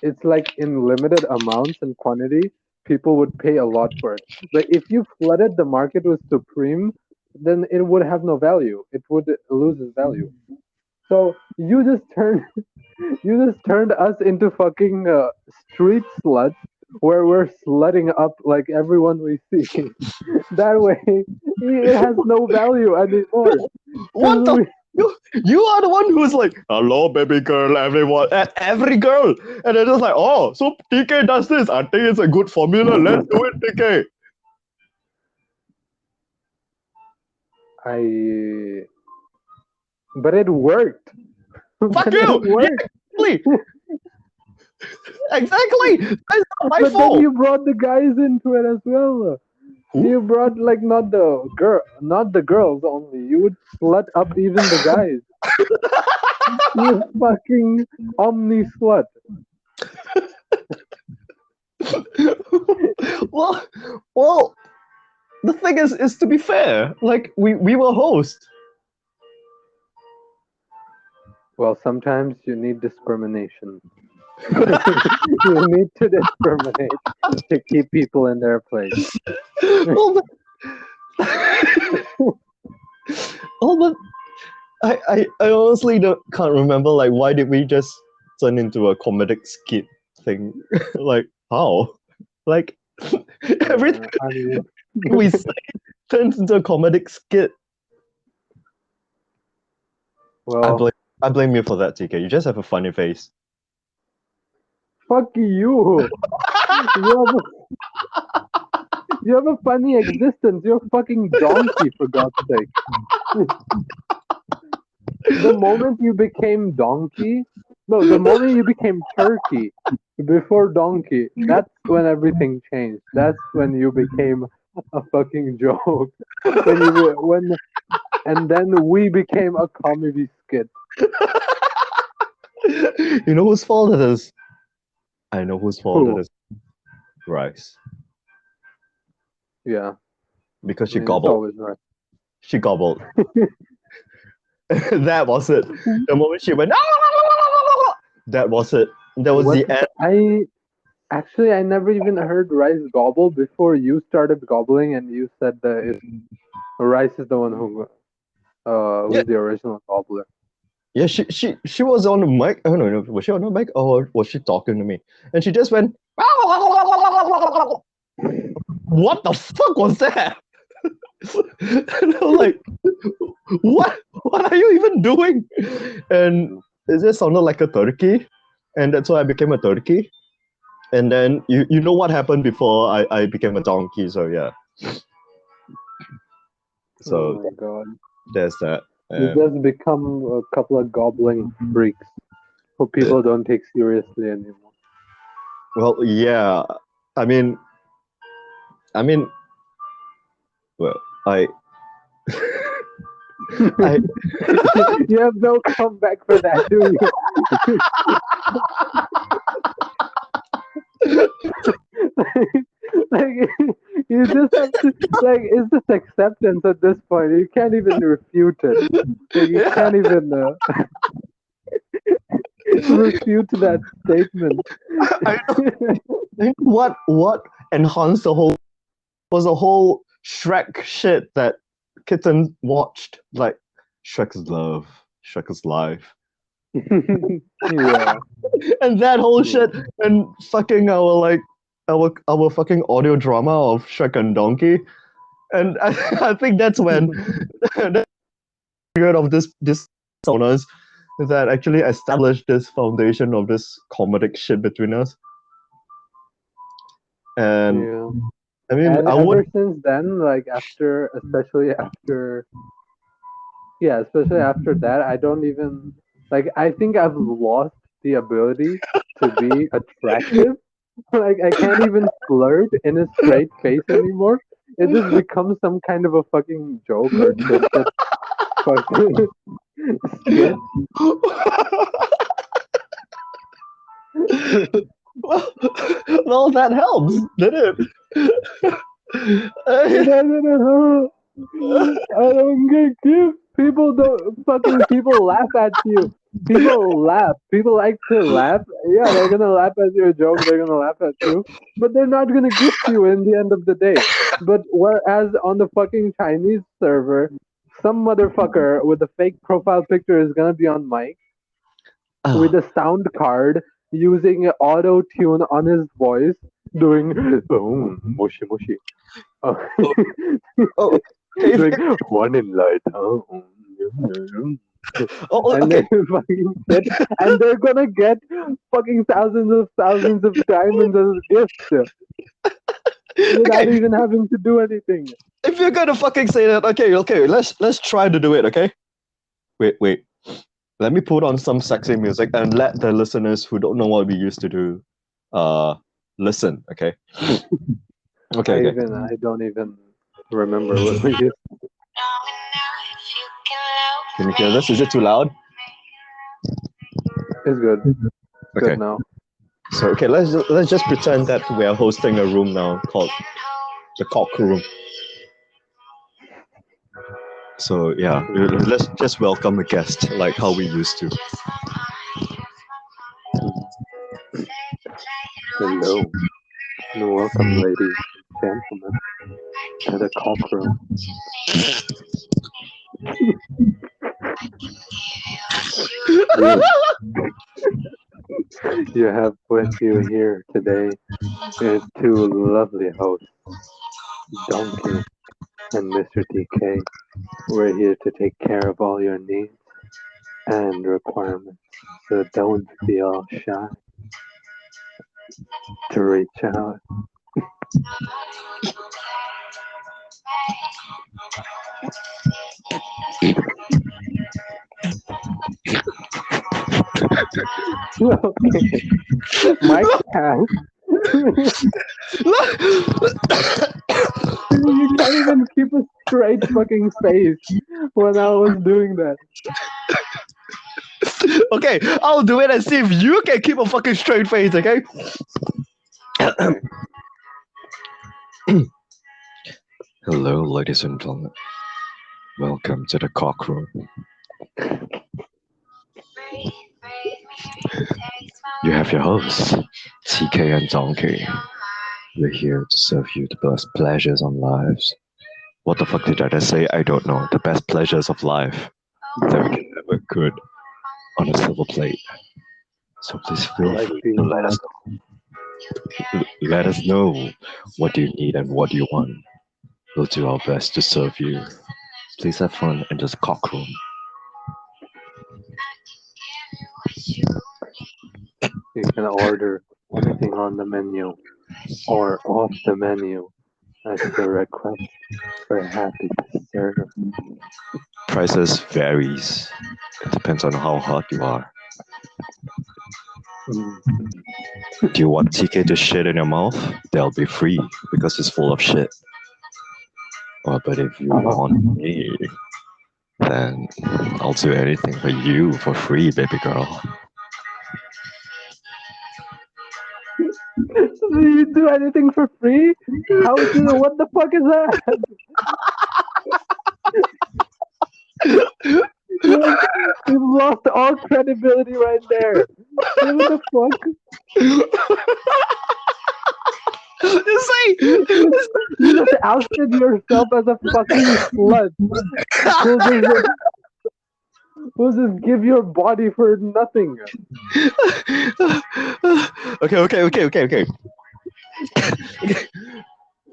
it's like in limited amounts and quantity, people would pay a lot for it. But if you flooded the market with Supreme, then it would have no value. It would lose its value. So you just turned us into fucking street sluts where we're slutting up like everyone we see. That way, it has no value anymore. What 'Cause the? You are the one who's like, hello, baby girl, everyone, and every girl, and they're just like, oh, so TK does this. I think it's a good formula. Let's do it, TK. but it worked. Fuck But you! it worked. Exactly! Exactly! That's not my But then fault! you brought the guys into it as well. Who? You brought like not the girls only. You would slut up even the guys. You fucking omni slut. well, well, the thing is to be fair, like we were hosts. Well, sometimes you need discrimination. You need to discriminate to keep people in their place. well, but, oh, but I honestly can't remember like why did we just turn into a comedic skit thing? Like how? Like everything I mean, we say turns into a comedic skit. well, I blame you for that, TK. You just have a funny face. fuck you. You have a funny existence. You're a fucking donkey, for God's sake. The moment you became donkey, no, the moment you became turkey before donkey, that's when everything changed. That's when you became a fucking joke. And then we became a comedy skit. You know whose fault it is? I know whose fault Who? it is. Rice. Yeah, Because I she mean, it's gobbled. always right. She gobbled. That was it. The moment she went, "Ah!" That was it. That was What the end. I never even heard Rice gobble before you started gobbling, and you said that Rice is the one Yeah. who's the original gobbler. Yeah, she was on the mic. I don't know, was she on the mic or was she talking to me? And she just went, what the fuck was that? And I'm like, what are you even doing? And it just sounded like a turkey. And that's why I became a turkey. And then you know what happened before I became a donkey, so yeah. Oh So my god. there's that. You just become a couple of gobbling freaks who people don't take seriously anymore. Well, yeah. I mean, well, I You have no comeback for that, do you? Like you just have to it's just acceptance at this point. You can't even refute it. Like, you can't even refute that statement. I think what enhanced the whole was a whole Shrek shit that Kitten watched. Like Shrek is love, Shrek is life. Yeah. And that whole shit and fucking our fucking audio drama of Shrek and Donkey. And I think that's when the period of this owners that actually established this foundation of this comedic shit between us. And Yeah. I mean And I ever would since then, especially after that, I don't even I think I've lost the ability to be attractive. Like I can't even flirt in a straight face anymore. It just becomes some kind of a fucking joke or twisted fucking skit. well, that helps, didn't it? It doesn't help. I don't get gifts. People laugh at you. People laugh. People like to laugh. Yeah, they're gonna laugh at your joke, they're gonna laugh at you. But they're not gonna gift you in the end of the day. But whereas on the fucking Chinese server, some motherfucker with a fake profile picture is gonna be on mic with a sound card using auto tune on his voice doing mushy mushy. Oh, okay. Like one in light, huh? Oh, And okay. they fucking sit, and they're gonna get fucking thousands of diamonds as gifts without Okay. even having to do anything. If you're gonna fucking say that, okay, let's try to do it, okay? Wait. let me put on some sexy music and let the listeners who don't know what we used to do, listen. Okay. Okay. I don't even remember what we used. Can you hear this? Is it too loud? It's good. Okay. Good now. So let's just pretend that we are hosting a room now called the Kok Room. So yeah, let's just welcome a guest like how we used to. Hello. And welcome, ladies and gentlemen, to the Cock Room. You have with you here today is two lovely hosts, Donkey and Mr. TK. We're here to take care of all your needs and requirements, so don't feel shy to reach out. Okay. My cat. You can't even keep a straight fucking face when I was doing that. Okay, I'll do it and see if you can keep a fucking straight face. Okay. Okay. Hello, ladies and gentlemen. Welcome to the Kok Room. You have your hosts, TK and Donkey. We're here to serve you the best pleasures on lives. What the fuck did I just say? I don't know. The best pleasures of life that we can ever could on a silver plate. So please feel Like free being to let us know. Let us know what you need and what you want. We'll do our best to serve you. Please have fun in this Kok Room. You can order anything on the menu or off the menu at your request. We're happy to serve. Prices varies. It depends on how hot you are. Do you want TK to shit in your mouth? They'll be free because it's full of shit. But if you want me, then I'll do anything for you for free, baby girl. Do you do anything for free? What the fuck is that? You've lost all credibility right there. What the fuck? You just ousted yourself as a fucking slut. Who'll just give your body for nothing? Okay.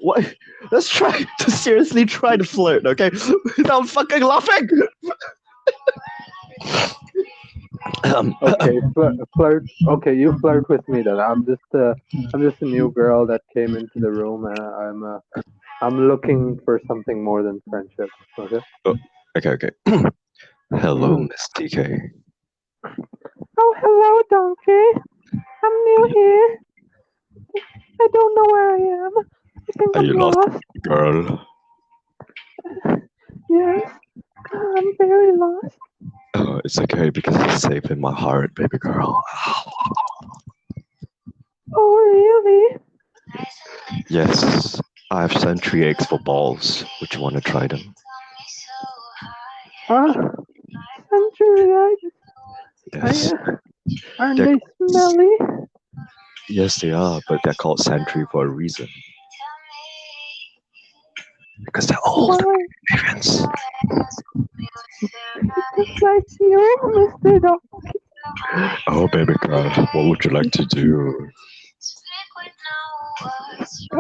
What? Let's try to seriously try to flirt, okay? Without fucking laughing. Okay, flirt. Okay, you flirt with me then. I'm just a new girl that came into the room. I'm looking for something more than friendship. Okay. Okay. Hello, Miss TK. Oh, hello, Donkey. I'm new here. I don't know where I am. I think Are I'm you lost. Girl? Yes, I'm very lost. Oh, it's okay because you're safe in my heart, baby girl. Oh, really? Yes, I have century eggs for balls. Would you want to try them? Century eggs? Yes. Aren't they smelly? Yes, they are, but they're called century for a reason. Because they're old experience. Just like you, Mr. Donkey. Oh, baby girl, what would you like to do? I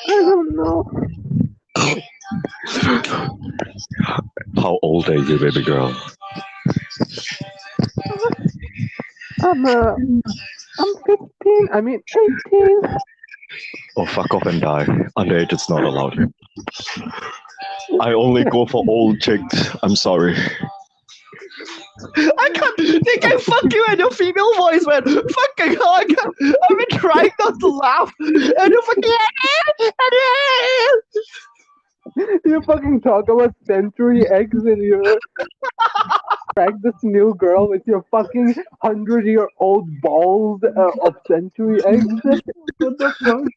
don't know. How old are you, baby girl? I'm 15. I mean 18. Oh, fuck off and die. Underage is not allowed here. I only go for old chicks. I'm sorry. I can't. They can fuck you and your female voice, man. Fucking hell, I can't. I've been trying not to laugh, and you fucking. You fucking talk about century eggs and you crack this new girl with your fucking 100-year-old balls of century eggs. What the fuck?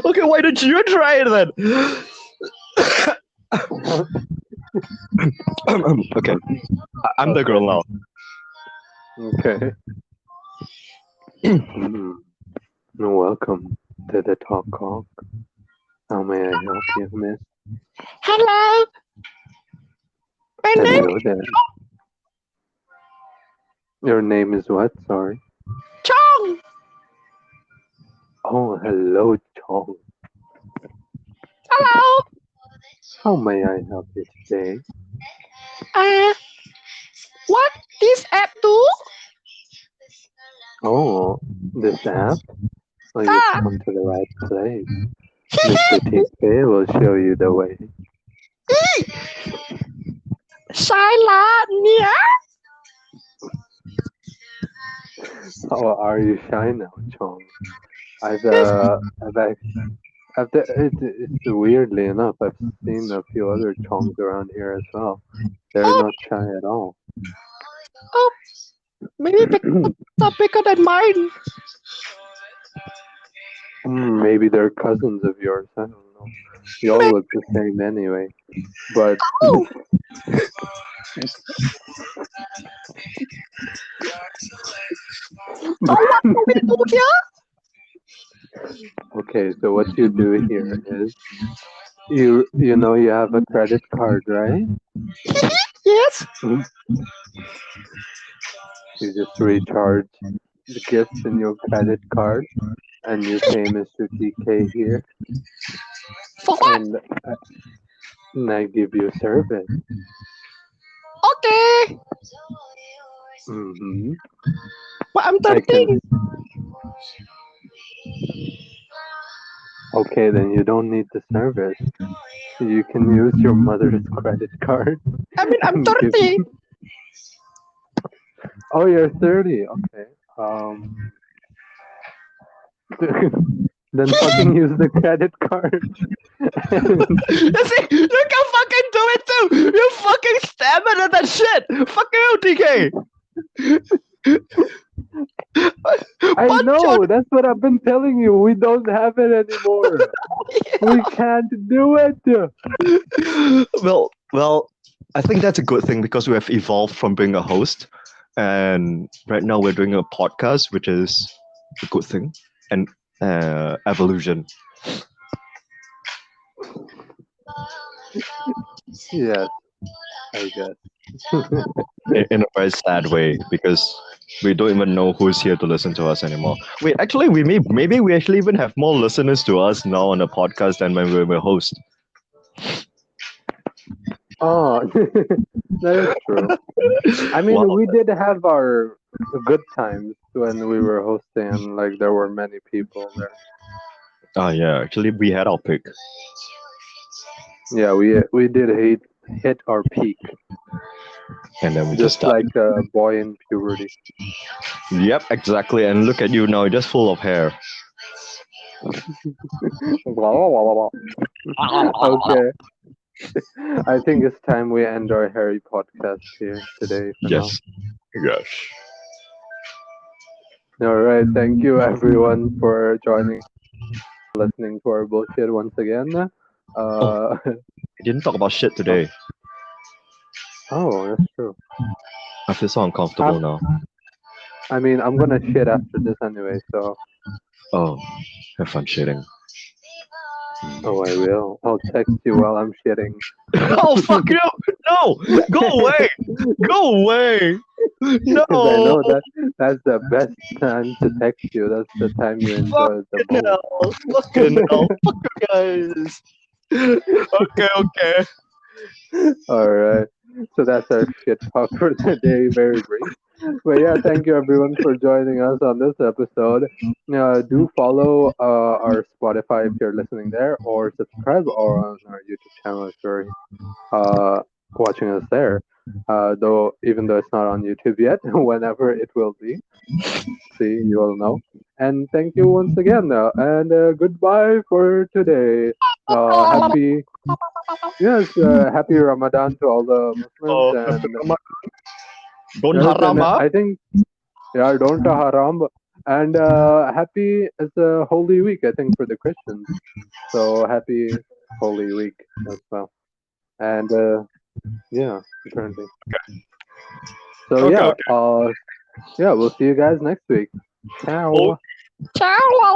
Okay, why don't you try it then? Okay, I'm the girl now. Okay. Welcome to the Talk Kok. How may I help you, miss? Hello. My name Hello there. Your name is what? Sorry. Chong. Oh, hello, Chong. Hello. How may I help you today? What this app do? Oh, this app? Well, you've Ah. come to the right place. Mr. TK will show you the way. Sai là nhá. How are you shy now, Chong? It's weirdly enough, I've seen a few other Chongs around here as well. They're Oh. not shy at all. Oh, maybe bigger than mine. Maybe they're cousins of yours. I don't know. You all look the same anyway. But Oh. What do we do here? okay, so what you do here is you know you have a credit card, right? Yes. You just recharge the gifts in your credit card, and you pay Mr. TK here, For what? and I give you service. Okay. Mm-hmm. But I'm I 13. can. Okay, then you don't need the service. You can use your mother's credit card. I mean, I'm 30. Oh, you're 30. Okay. Then fucking use the credit card. See, you can fucking do it too. You fucking stammered at that shit. Fuck you, TK. I know. That's what I've been telling you. We don't have it anymore. We can't do it. Well, I think that's a good thing because we have evolved from being a host, and right now we're doing a podcast, which is a good thing, and evolution. Yes, I guess. In a very sad way because we don't even know who's here to listen to us anymore. Wait, actually, maybe we actually even have more listeners to us now on the podcast than when we were host. Oh, that is true. I mean, Wow. we did have our good times when we were hosting, and like there were many people there. Oh yeah, actually we had our pick. Yeah, we did hit our peak, And then we just died. like a boy in puberty. Yep, exactly. And look at you now, just full of hair. Okay. I think it's time we end our Harry podcast here today. For Yes. Yes. Now. All right. Thank you everyone for joining, listening to our bullshit once again. We didn't talk about shit today. Oh, that's true. I feel so uncomfortable now. I mean, I'm gonna shit after this anyway, so. Oh, have fun shitting. Oh, I will. I'll text you while I'm shitting. Oh fuck you! No, go away! Go away! No. 'Cause I know that's the best time to text you. That's the time you enjoy the Fucking most. hell! Fucking hell! Fuck you guys! Okay. All right. So that's our shit talk for today. Very brief. But yeah, thank you everyone for joining us on this episode. Do follow our Spotify if you're listening there, or subscribe or on our YouTube channel if you're uh, watching us there. Though even though it's not on YouTube yet, whenever it will be, see you will know. And thank you once again, and goodbye for today. Happy Yes, happy Ramadan to all the Muslims, Oh, and don't yes, and haram up. I think yeah, don't haram, and happy it's a holy week I think for the Christians. So happy holy week as well, and yeah, apparently. So Okay, okay. yeah, we'll see you guys next week. Oh, Ciao.